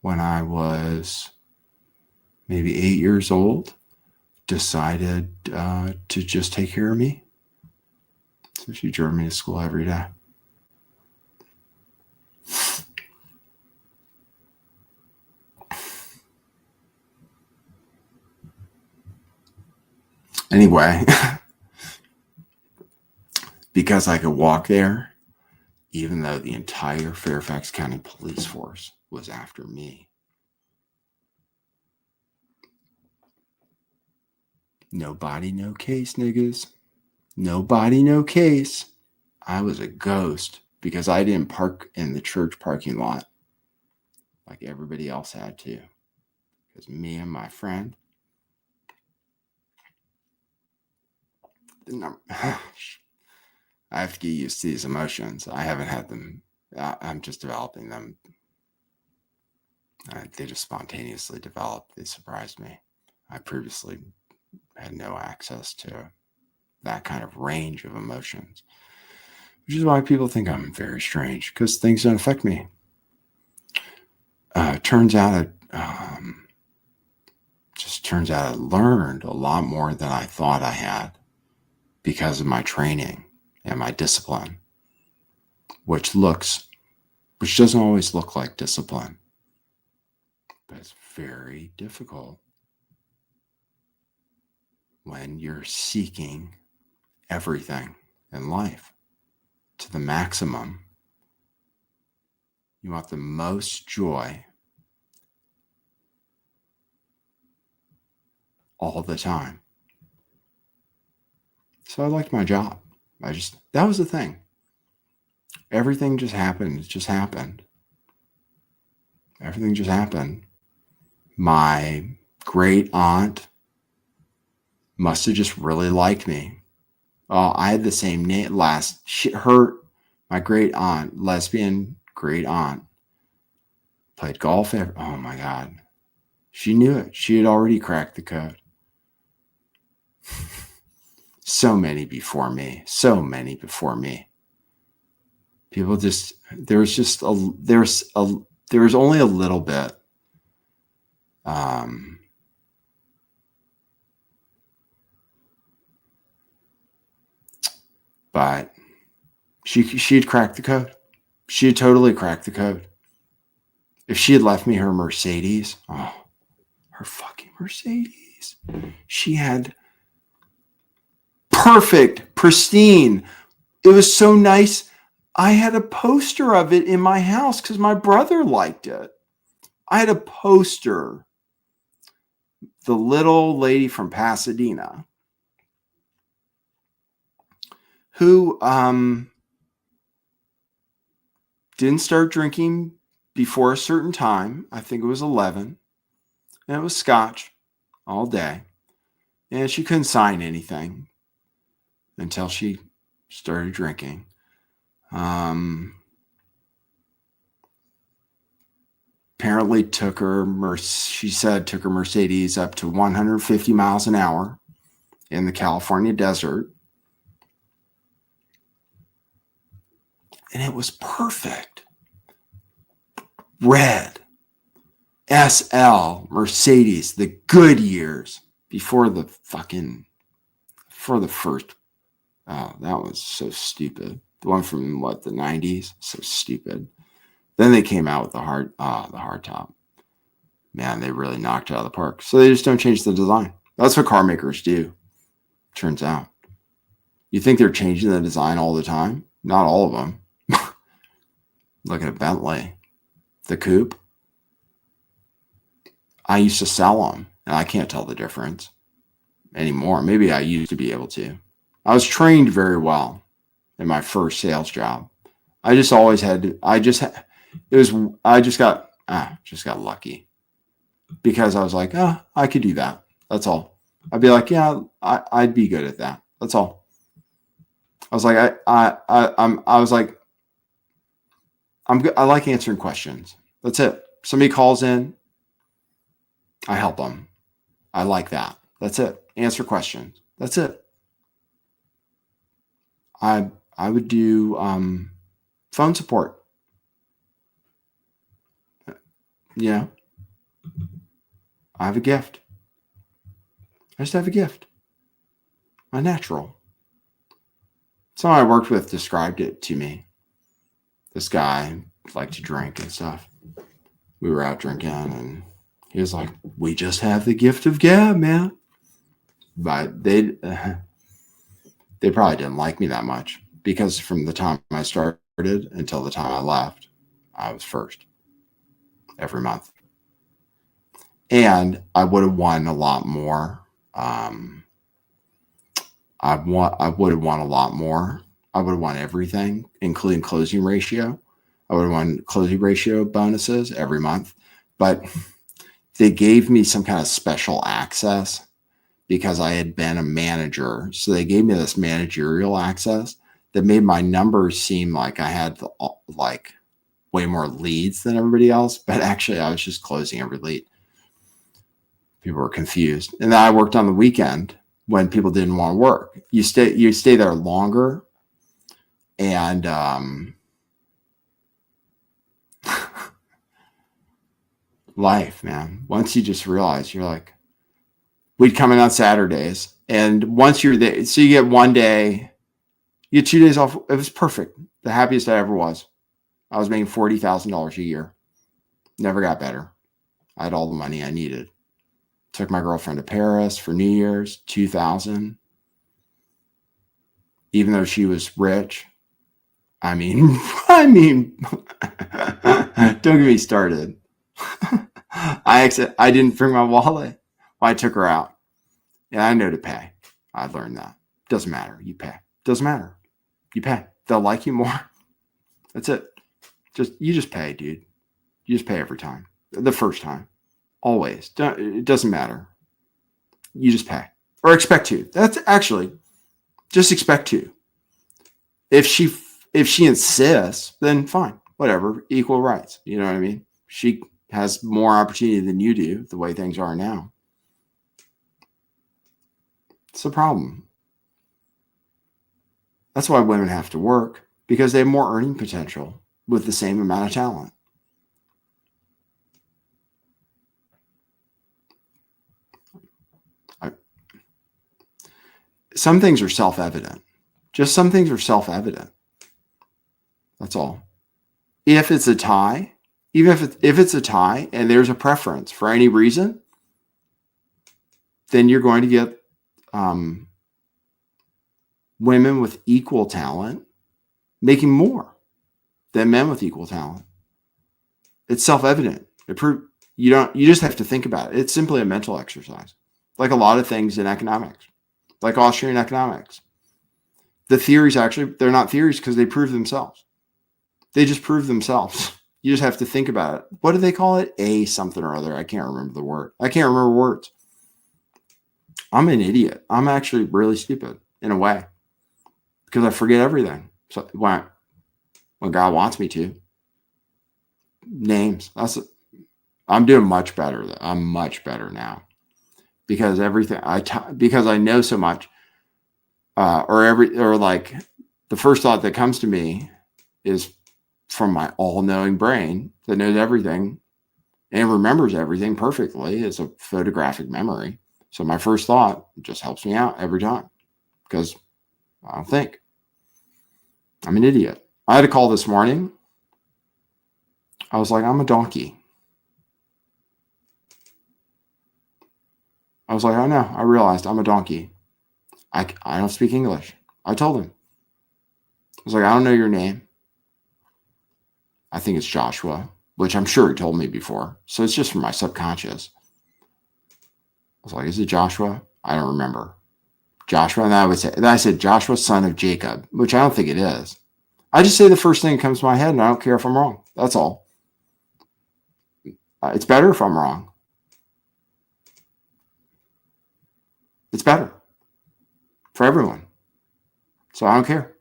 when I was maybe 8 years old, decided to just take care of me. So she drove me to school every day. Anyway, because I could walk there, even though the entire Fairfax County police force was after me. Nobody, no case, niggas. Nobody, no case. I was a ghost because I didn't park in the church parking lot like everybody else had to. Because me and my friend, I have to get used to these emotions. I haven't had them. I'm just developing them. They just spontaneously developed. They surprised me. I previously had no access to that kind of range of emotions, which is why people think I'm very strange, because things don't affect me. Turns out I learned a lot more than I thought I had because of my training and my discipline, which doesn't always look like discipline, but it's very difficult when you're seeking everything in life to the maximum. You want the most joy all the time. So I liked my job. That was the thing. Everything just happened. It just happened. Everything just happened. My great aunt must have just really liked me. Oh, I had the same name my great aunt, lesbian great aunt, played golf. Oh my God. She knew it. She had already cracked the code. So many before me. People just, there was only a little bit. But she had cracked the code. She had totally cracked the code. If she had left me her Mercedes, her fucking Mercedes, she had perfect, pristine. It was so nice. I had a poster of it in my house because my brother liked it. I had a poster. The little lady from Pasadena who didn't start drinking before a certain time. I think it was 11. And it was scotch all day. And she couldn't sign anything until she started drinking. Apparently took her Mercedes up to 150 miles an hour in the California desert. And it was perfect. Red SL Mercedes, the good years before the first. Oh, that was so stupid. The one from the 90s, so stupid. Then they came out with the hard top. Man, they really knocked it out of the park. So they just don't change the design. That's what car makers do. Turns out. You think they're changing the design all the time? Not all of them. Look at a Bentley, the coupe. I used to sell them, and I can't tell the difference anymore. Maybe I used to be able to. I was trained very well in my first sales job. I just always had to, I just got lucky because I was like, I could do that. That's all. I'd be like, yeah, I'd be good at that. That's all. I was like, I'm good. I like answering questions. That's it. Somebody calls in, I help them. I like that. That's it. Answer questions. That's it. I would do phone support. Yeah. I have a gift. I just have a gift. My natural. Someone I worked with described it to me. This guy liked to drink and stuff. We were out drinking and he was like, we just have the gift of gab, man. But they probably didn't like me that much because from the time I started until the time I left, I was first every month. And I would have won a lot more. I would have won a lot more. I would have won everything, including closing ratio. I would have won closing ratio bonuses every month. But they gave me some kind of special access because I had been a manager. So they gave me this managerial access that made my numbers seem like I had like way more leads than everybody else. But actually, I was just closing every lead. People were confused. And then I worked on the weekend when people didn't want to work. You stay there longer. And life, man. Once you just realize, you're like, we'd come in on Saturdays. And once you're there, so you get one day, you get 2 days off. It was perfect. The happiest I ever was. I was making $40,000 a year. Never got better. I had all the money I needed. Took my girlfriend to Paris for New Year's, $2,000. Even though she was rich. I mean, don't get me started. I didn't bring my wallet. Well, I took her out. And I know to pay. I learned that. Doesn't matter. You pay. Doesn't matter. You pay. They'll like you more. That's it. You just pay, dude. You just pay every time. The first time. Always. It doesn't matter. You just pay. Or expect to. That's actually, just expect to. If she insists, then fine. Whatever. Equal rights. You know what I mean? She has more opportunity than you do, the way things are now. It's a problem. That's why women have to work, because they have more earning potential with the same amount of talent. Some things are self-evident. Just some things are self-evident. That's all. If it's a tie, even if it's a tie and there's a preference for any reason, then you're going to get women with equal talent making more than men with equal talent. It's self-evident. You just have to think about it. It's simply a mental exercise, like a lot of things in economics, like Austrian economics. The theories they're not theories because they prove themselves. They just prove themselves. You just have to think about it. What do they call it? A something or other. I can't remember the word. I can't remember words. I'm an idiot. I'm actually really stupid in a way because I forget everything. So when God wants me to. Names. I'm doing much better. I'm much better now because because I know so much. Like the first thought that comes to me is from my all-knowing brain that knows everything and remembers everything perfectly. It's a photographic memory. So my first thought just helps me out every time because I don't think. I'm an idiot. I had a call this morning. I was like, I'm a donkey. I was like, I know. I realized I'm a donkey. I don't speak English. I told him. I was like, I don't know your name. I think it's Joshua, which I'm sure he told me before. So it's just from my subconscious. I was like, is it Joshua? I don't remember. Joshua. And I said, Joshua, son of Jacob, which I don't think it is. I just say the first thing that comes to my head and I don't care if I'm wrong. That's all. It's better if I'm wrong. It's better for everyone. So I don't care.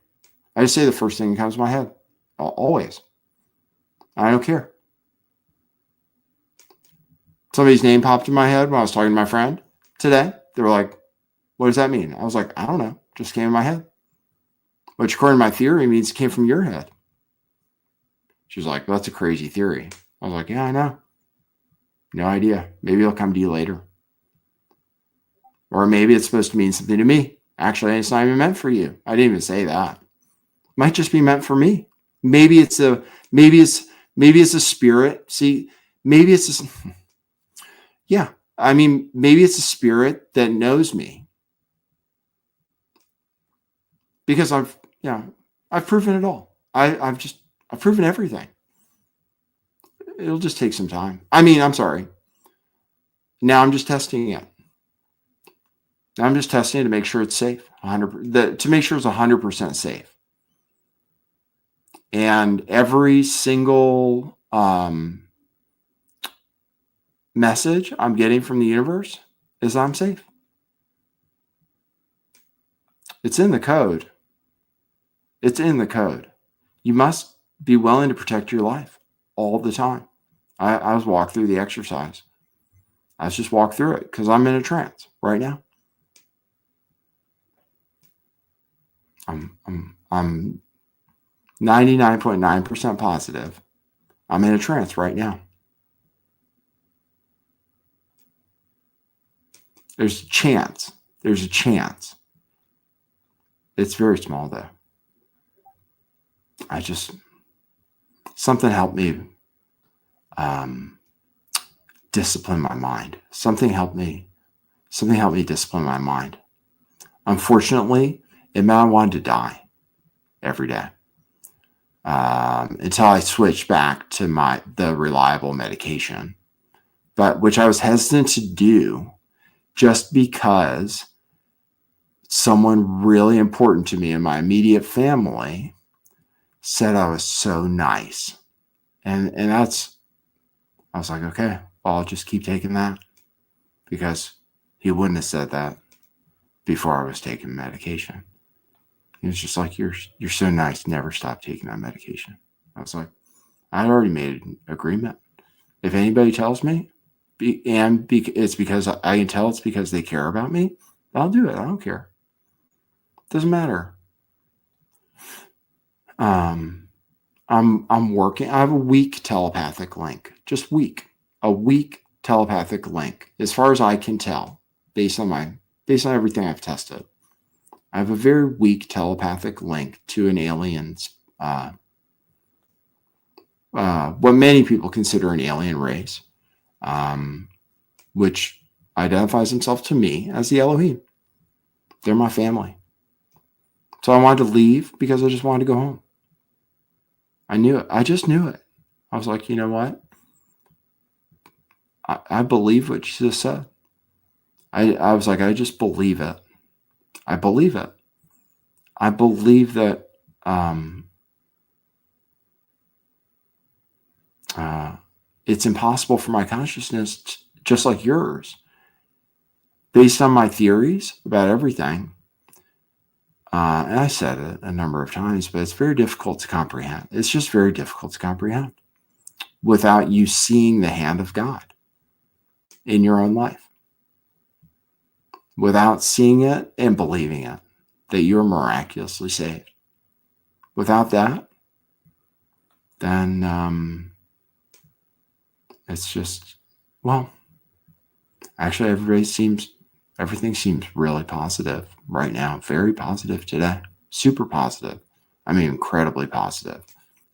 I just say the first thing that comes to my head. Always. I don't care. Somebody's name popped in my head when I was talking to my friend today. They were like, what does that mean? I was like, I don't know. Just came in my head. Which according to my theory means it came from your head. She was like, well, that's a crazy theory. I was like, yeah, I know. No idea. Maybe it'll come to you later. Or maybe it's supposed to mean something to me. Actually, it's not even meant for you. I didn't even say that. It might just be meant for me. Maybe it's a spirit. See, maybe it's yeah. I mean, maybe it's a spirit that knows me. Because I've proven it all. I've proven everything. It'll just take some time. I mean, I'm sorry. Now I'm just testing it. I'm just testing it to make sure it's safe. To make sure it's 100% safe. And every single message I'm getting from the universe is I'm safe. It's in the code. It's in the code. You must be willing to protect your life all the time. I was walked through the exercise. I was just walked through it because I'm in a trance right now. I'm 99.9% positive. I'm in a trance right now. There's a chance. It's very small though. Something helped me discipline my mind. Something helped me discipline my mind. Unfortunately, it meant I wanted to die every day until I switched back to the reliable medication, but which I was hesitant to do just because someone really important to me in my immediate family said I was so nice. And that's, I was like, okay, well, I'll just keep taking that, because he wouldn't have said that before I was taking medication. He was just like, you're so nice, never stop taking that medication. I was like, I had already made an agreement. If anybody tells me, it's because I can tell it's because they care about me, I'll do it. I don't care. Doesn't matter. I'm working. I have a weak telepathic link. Just weak. A weak telepathic link, as far as I can tell, based on everything I've tested. I have a very weak telepathic link to an alien's, what many people consider an alien race, which identifies himself to me as the Elohim. They're my family. So I wanted to leave because I just wanted to go home. I knew it. I just knew it. I was like, you know what? I believe what Jesus said. I was like, I just believe it. I believe it. I believe that it's impossible for my consciousness, just like yours, based on my theories about everything. And I said it a number of times, but it's very difficult to comprehend. It's just very difficult to comprehend without you seeing the hand of God in your own life, without seeing it and believing it, that you're miraculously saved. Without that, then it's just, well, actually everything seems really positive right now. Very positive today. Super positive. I mean, incredibly positive.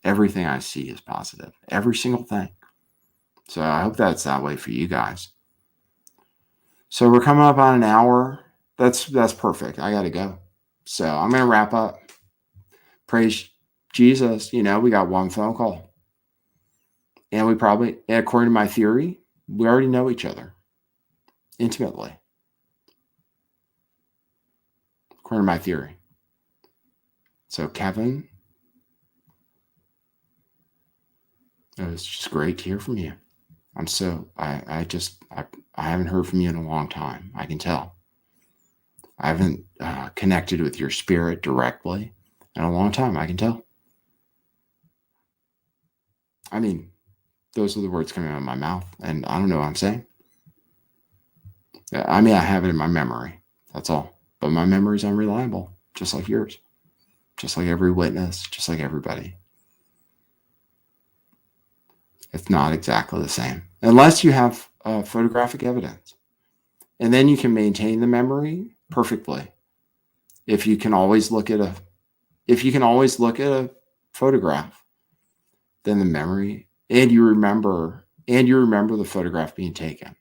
Everything I see is positive. Every single thing. So I hope that's that way for you guys. So we're coming up on an hour. That's perfect. I got to go. So I'm going to wrap up. Praise Jesus. You know, we got one phone call. And we probably, according to my theory, we already know each other intimately. According to my theory. So Kevin, it was just great to hear from you. I haven't heard from you in a long time. I can tell. I haven't connected with your spirit directly in a long time. I can tell. I mean, those are the words coming out of my mouth, and I don't know what I'm saying. I mean, I have it in my memory. That's all. But my memory is unreliable, just like yours. Just like every witness, just like everybody. It's not exactly the same, unless you have photographic evidence. And then you can maintain the memory perfectly. If you can always look at a photograph, then the memory, and you remember the photograph being taken.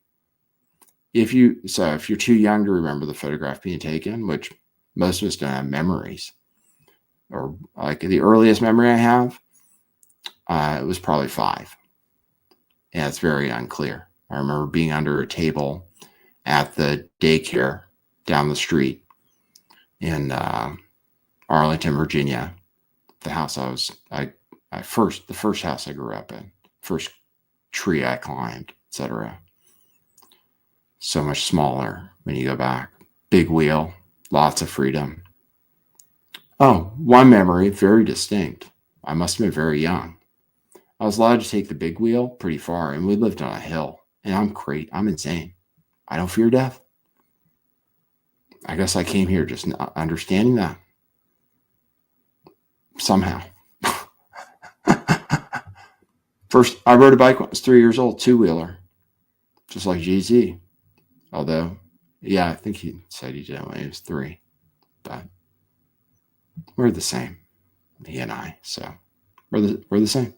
If you're too young to remember the photograph being taken, which most of us don't have memories, or like the earliest memory I have, it was probably 5. And it's very unclear. I remember being under a table at the daycare down the street in Arlington, Virginia. The house the first house I grew up in, first tree I climbed, etc. So much smaller when you go back. Big wheel, lots of freedom. Oh, one memory, very distinct. I must have been very young. I was allowed to take the big wheel pretty far, and we lived on a hill. And I'm insane. I don't fear death. I guess I came here just not understanding that. Somehow. First, I rode a bike when I was 3 years old, 2-wheeler. Just like GZ. Although, yeah, I think he said he did it when he was 3. But we're the same, he and I. So we're the same.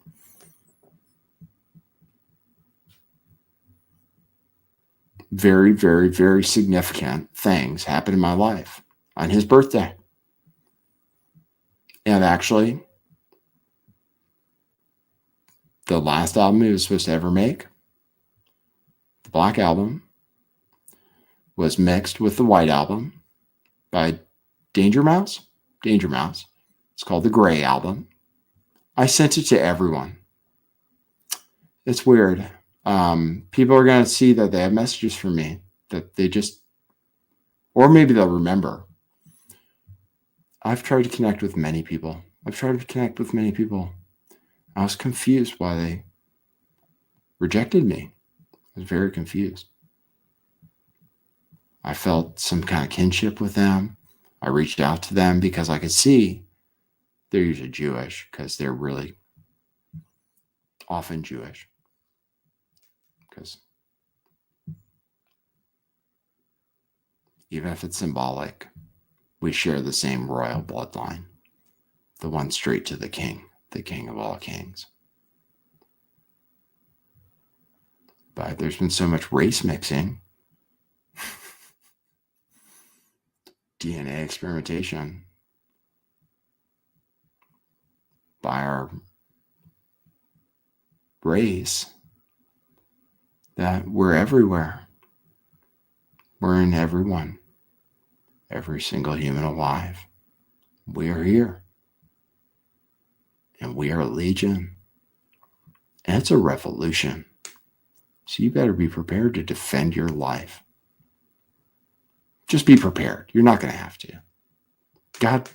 Very, very, very significant things happened in my life on his birthday. And actually, the last album he was supposed to ever make, the Black Album, was mixed with the White Album by Danger Mouse. It's called the Gray Album. I sent it to everyone. It's weird. People are going to see that they have messages from me that they just, or maybe they'll remember. I've tried to connect with many people. I was confused why they rejected me. I was very confused. I felt some kind of kinship with them. I reached out to them because I could see they're usually Jewish, because they're really often Jewish. Because even if it's symbolic, we share the same royal bloodline, the one straight to the king of all kings. But there's been so much race mixing, DNA experimentation by our race, that we're everywhere. We're in everyone. Every single human alive. We are here. And we are a legion. And it's a revolution. So you better be prepared to defend your life. Just be prepared. You're not going to have to. God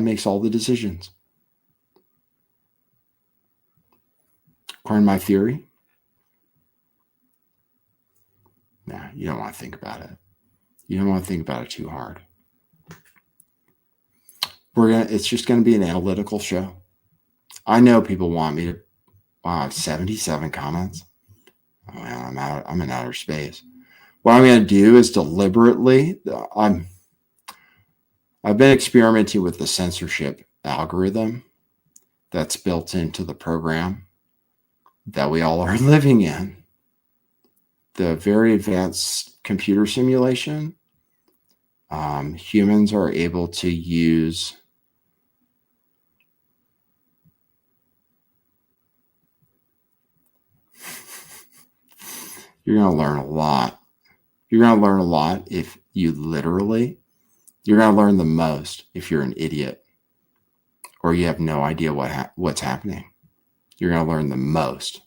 makes all the decisions. According to my theory, you don't want to think about it. You don't want to think about it too hard. It's just going to be an analytical show. I know people want me to. Wow, I have 77 comments. Oh man, I'm in outer space. What I'm going to do is deliberately. I've been experimenting with the censorship algorithm that's built into the program that we all are living in. The very advanced computer simulation. Humans are able to use you're going to learn a lot. You're going to learn a lot if you're going to learn the most if you're an idiot or you have no idea what's happening. You're going to learn the most.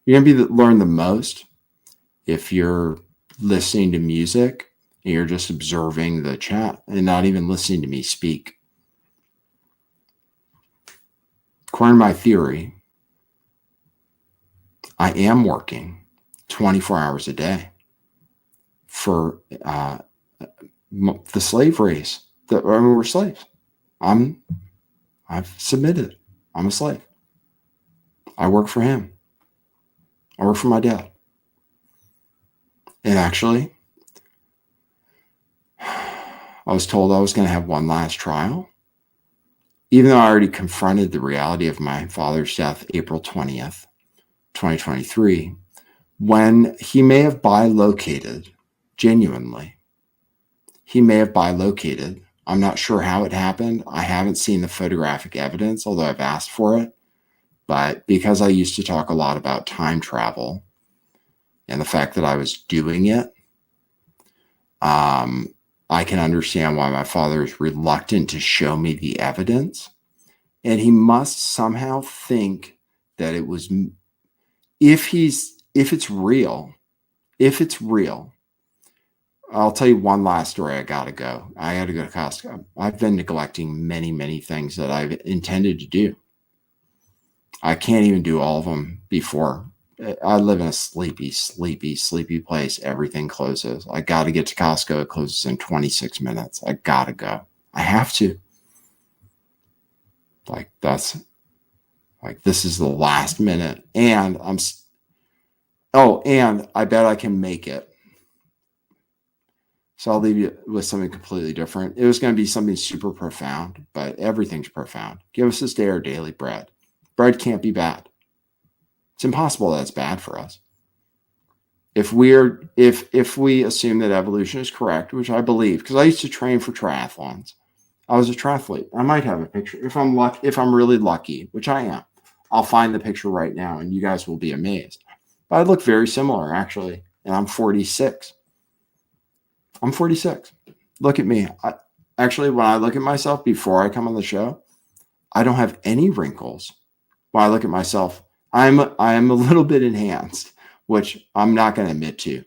You're going to learn the most if you're listening to music and you're just observing the chat and not even listening to me speak. According to my theory, I am working 24 hours a day for the slave race. We're slaves. I've submitted. I'm a slave. I work for him. I work for my dad. And actually, I was told I was going to have one last trial, even though I already confronted the reality of my father's death April 20th, 2023, when he may have bilocated, genuinely. He may have bilocated. I'm not sure how it happened. I haven't seen the photographic evidence, although I've asked for it. But because I used to talk a lot about time travel and the fact that I was doing it, I can understand why my father is reluctant to show me the evidence. And he must somehow think that it was, if it's real, I'll tell you one last story. I got to go to Costco. I've been neglecting many, many things that I've intended to do. I can't even do all of them before. I live in a sleepy place. Everything closes. I got to get to Costco. It closes in 26 minutes. I got to go. I have to. This is the last minute. And and I bet I can make it. So I'll leave you with something completely different. It was going to be something super profound, but everything's profound. Give us this day our daily bread. Bread can't be bad. It's impossible that it's bad for us. If we assume that evolution is correct, which I believe, because I used to train for triathlons. I was a triathlete. I might have a picture if I'm really lucky, which I am. I'll find the picture right now, and you guys will be amazed. But I look very similar, actually, and I'm 46. I'm 46. Look at me. Actually, when I look at myself before I come on the show, I don't have any wrinkles. When I look at myself, I am a little bit enhanced, which I'm not going to admit to.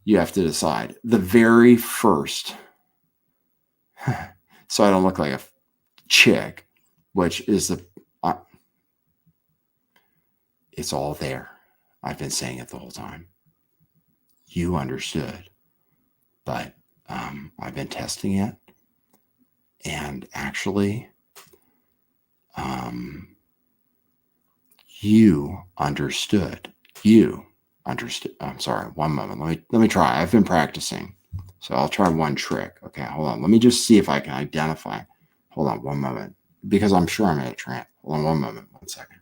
You have to decide. The very first, so I don't look like a chick, which is it's all there. I've been saying it the whole time. You understood, but I've been testing it, and actually, you understood. You understood. I'm sorry. One moment. Let me try. I've been practicing, so I'll try one trick. Okay, hold on. Let me just see if I can identify. Hold on one moment, because I'm sure I'm at a trance. Hold on one moment. 1 second.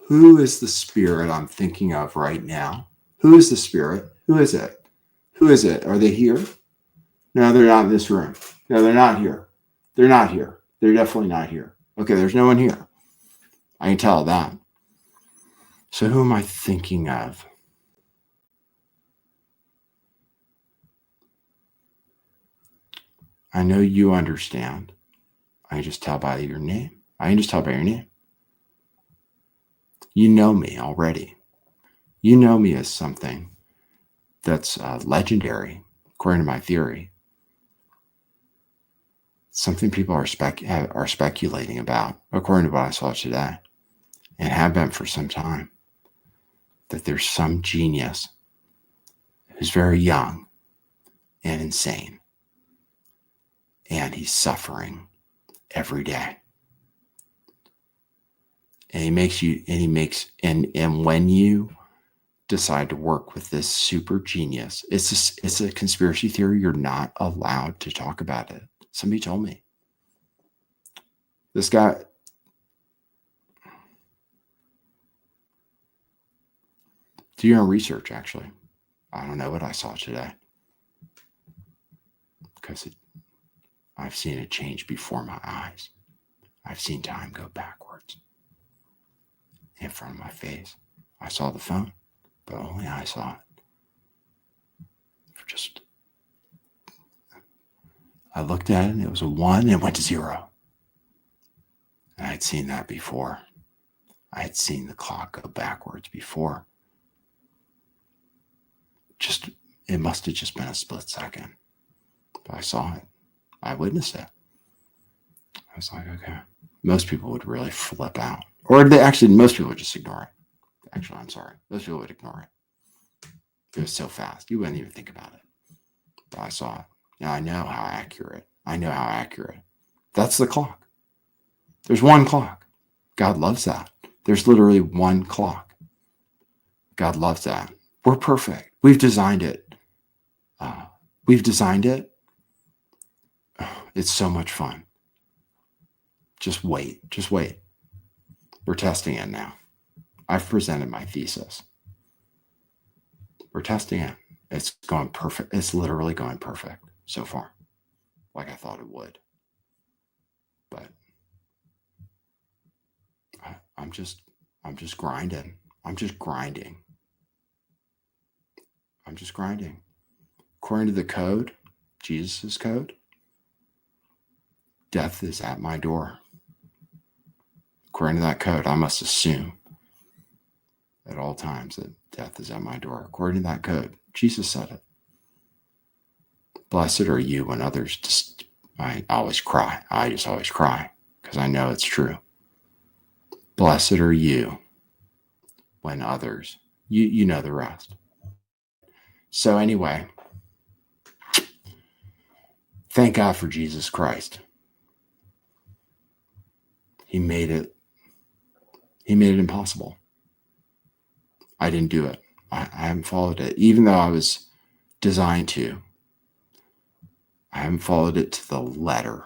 Who is the spirit I'm thinking of right now? Who is the spirit? Who is it? Who is it? Are they here? No, they're not in this room. No, they're not here. They're not here. They're definitely not here. Okay, there's no one here. I can tell that. So who am I thinking of? I know you understand. I can just tell by your name. I can just tell by your name. You know me already. You know me as something that's legendary, according to my theory. Something people are speculating about, according to what I saw today, and have been for some time. That there's some genius who's very young and insane, and he's suffering every day. And when you decide to work with this super genius, it's a conspiracy theory. You're not allowed to talk about it. Somebody told me. This guy, do your own research, actually. I don't know what I saw today, because I've seen it change before my eyes. I've seen time go backwards in front of my face. I saw the phone, but only I saw it. I looked at it, and it was a 1, and it went to 0. And I'd seen that before. I had seen the clock go backwards before. It must have just been a split second. But I saw it. I witnessed it. I was like, okay. Most people would really flip out. Or most people would just ignore it. Actually, I'm sorry. Most people would ignore it. It was so fast. You wouldn't even think about it. But I saw it. Now I know how accurate. That's the clock. There's one clock. God loves that. There's literally one clock. God loves that. We're perfect. We've designed it. It's so much fun. Just wait. We're testing it now. I've presented my thesis. We're testing it. It's going perfect. It's literally going perfect so far, like I thought it would. But I'm just grinding. I'm just grinding. According to the code, Jesus' code, death is at my door. According to that code, I must assume at all times that death is at my door. According to that code, Jesus said it. Blessed are you when others I always cry. I just always cry because I know it's true. Blessed are you when others, you know the rest. So anyway, thank God for Jesus Christ. He made it impossible. I didn't do it. I haven't followed it, even though I was designed to. I haven't followed it to the letter.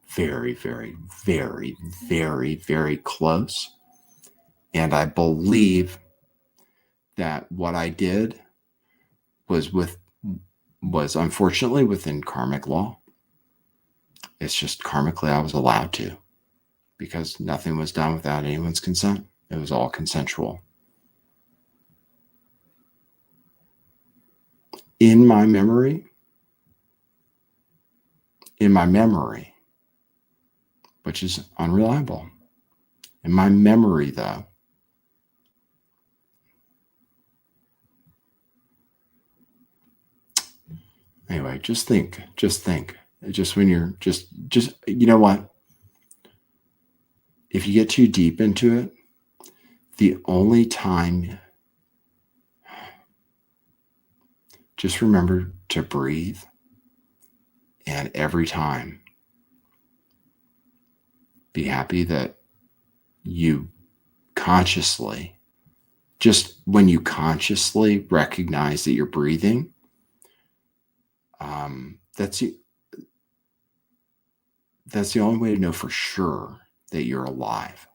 Very, very, very, very, very close. And I believe that what I did was unfortunately within karmic law. It's just karmically I was allowed to, because nothing was done without anyone's consent. It was all consensual. in my memory, which is unreliable. In my memory, though, anyway, just think. Just when you're just, you know what? If you get too deep into it, the only time, just remember to breathe. And every time, be happy that you consciously, just when you consciously recognize that you're breathing, that's the only way to know for sure that you're alive.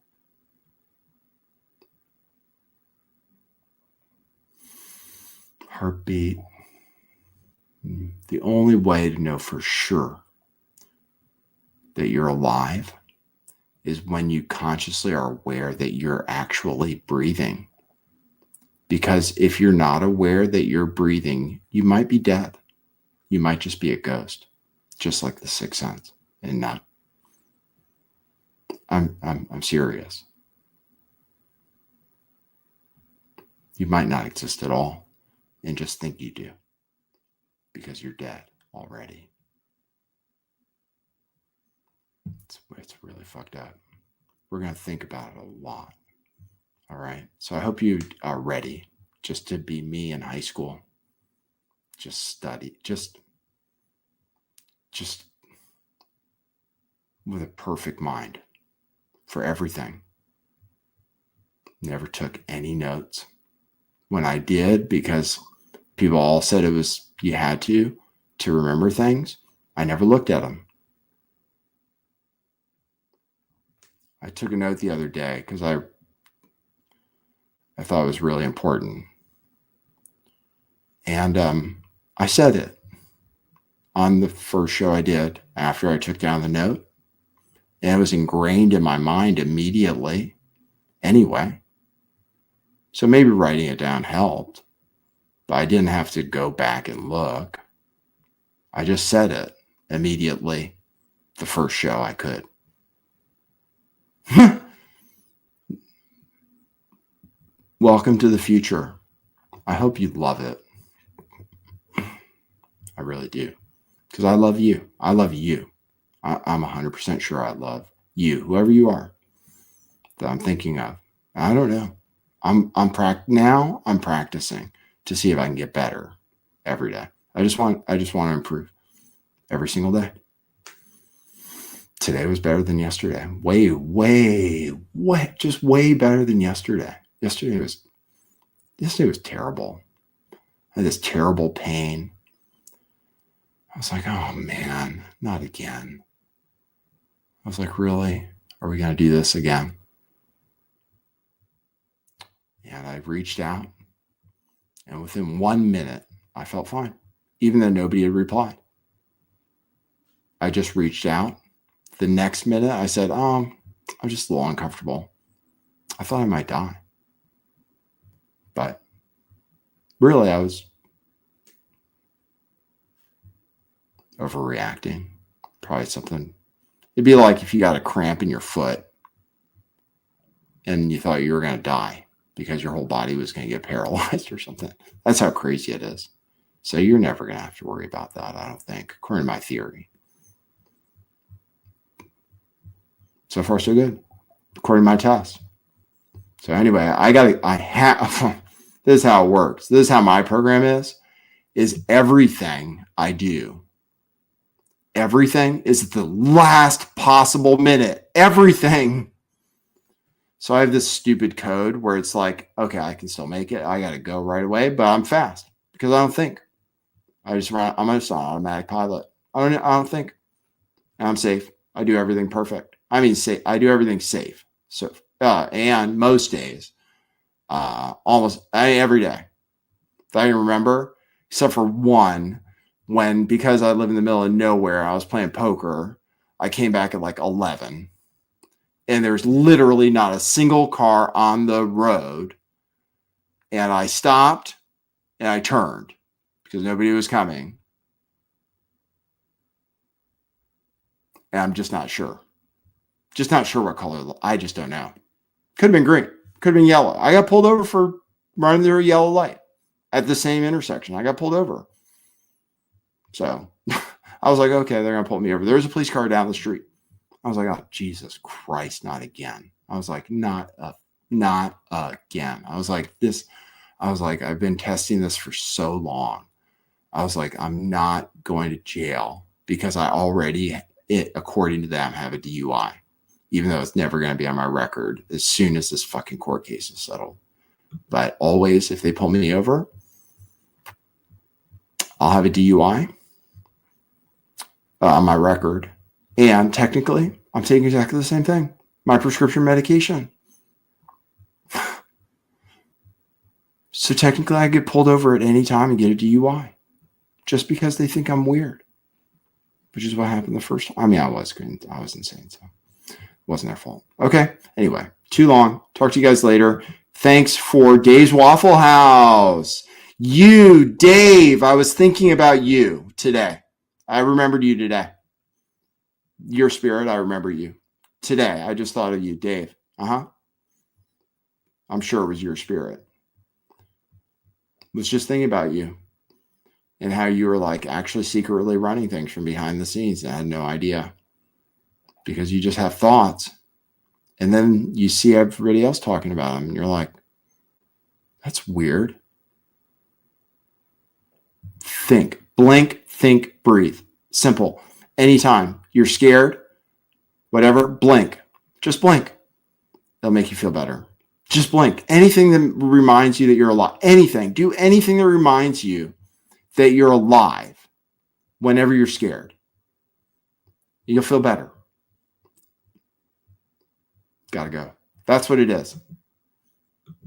Heartbeat. The only way to know for sure that you're alive is when you consciously are aware that you're actually breathing. Because if you're not aware that you're breathing, you might be dead. You might just be a ghost, just like the Sixth Sense. And not, I'm serious. You might not exist at all and just think you do because you're dead already. It's really fucked up. We're going to think about it a lot. All right. So I hope you are ready just to be me in high school. Just study, just with a perfect mind for everything. Never took any notes. When I did, because people all said it was, you had to remember things, I never looked at them. I took a note the other day because I thought it was really important. And I said it on the first show I did after I took down the note. And it was ingrained in my mind immediately anyway. So maybe writing it down helped, but I didn't have to go back and look. I just said it immediately the first show I could. Welcome to the future. I hope you love it. I really do. Because I love you. I love you. I'm 100% sure I love you, whoever you are that I'm thinking of. I don't know. I'm practicing to see if I can get better every day. I just want to improve every single day. Today was better than yesterday. Way better than yesterday. Yesterday was terrible. I had this terrible pain. I was like, oh man, not again. I was like, really? Are we going to do this again? And I reached out, and within 1 minute, I felt fine, even though nobody had replied. I just reached out. The next minute, I said, I'm just a little uncomfortable. I thought I might die. But really, I was overreacting. Probably something. It'd be like if you got a cramp in your foot and you thought you were going to die because your whole body was going to get paralyzed or something. That's how crazy it is. So you're never going to have to worry about that, I don't think, according to my theory. So far, so good, according to my test. So anyway, this is how it works. This is how my program is everything I do. Everything is at the last possible minute. Everything. So I have this stupid code where it's like, okay, I can still make it. I got to go right away, but I'm fast because I don't think. I'm just on automatic pilot. I don't think. And I'm safe. I do everything perfect. I mean, I do everything safe. So, and most days, every day. If I can remember, except for one, because I live in the middle of nowhere, I was playing poker. I came back at like 11, and there's literally not a single car on the road. And I stopped and I turned, because nobody was coming. And I'm just not sure. Just not sure what color. I just don't know. Could have been green. Could have been yellow. I got pulled over for running through a yellow light at the same intersection. I got pulled over. So I was like, okay, they're going to pull me over. There's a police car down the street. I was like, oh, Jesus Christ, not again. I was like, not again. I was like, I've been testing this for so long. I was like, I'm not going to jail because I already, according to them, have a DUI, even though it's never going to be on my record as soon as this fucking court case is settled. But always, if they pull me over, I'll have a DUI on my record. And technically, I'm taking exactly the same thing. My prescription medication. So technically, I get pulled over at any time and get a DUI just because they think I'm weird, which is what happened the first time. I mean, I was insane, so it wasn't their fault. Okay. Anyway, too long. Talk to you guys later. Thanks for Dave's Waffle House. You, Dave, I was thinking about you today. I remembered you today. Your spirit, I remember you. Today, I just thought of you, Dave. I'm sure it was your spirit. Was just thinking about you and how you were like actually secretly running things from behind the scenes. And I had no idea because you just have thoughts. And then you see everybody else talking about them. And you're like, that's weird. Think, blink, think, breathe. Simple. Anytime you're scared, whatever, blink. Just blink. It'll make you feel better. Just blink. Anything that reminds you that you're alive. Anything. Do anything that reminds you that you're alive whenever you're scared. You'll feel better. Gotta go. That's what it is.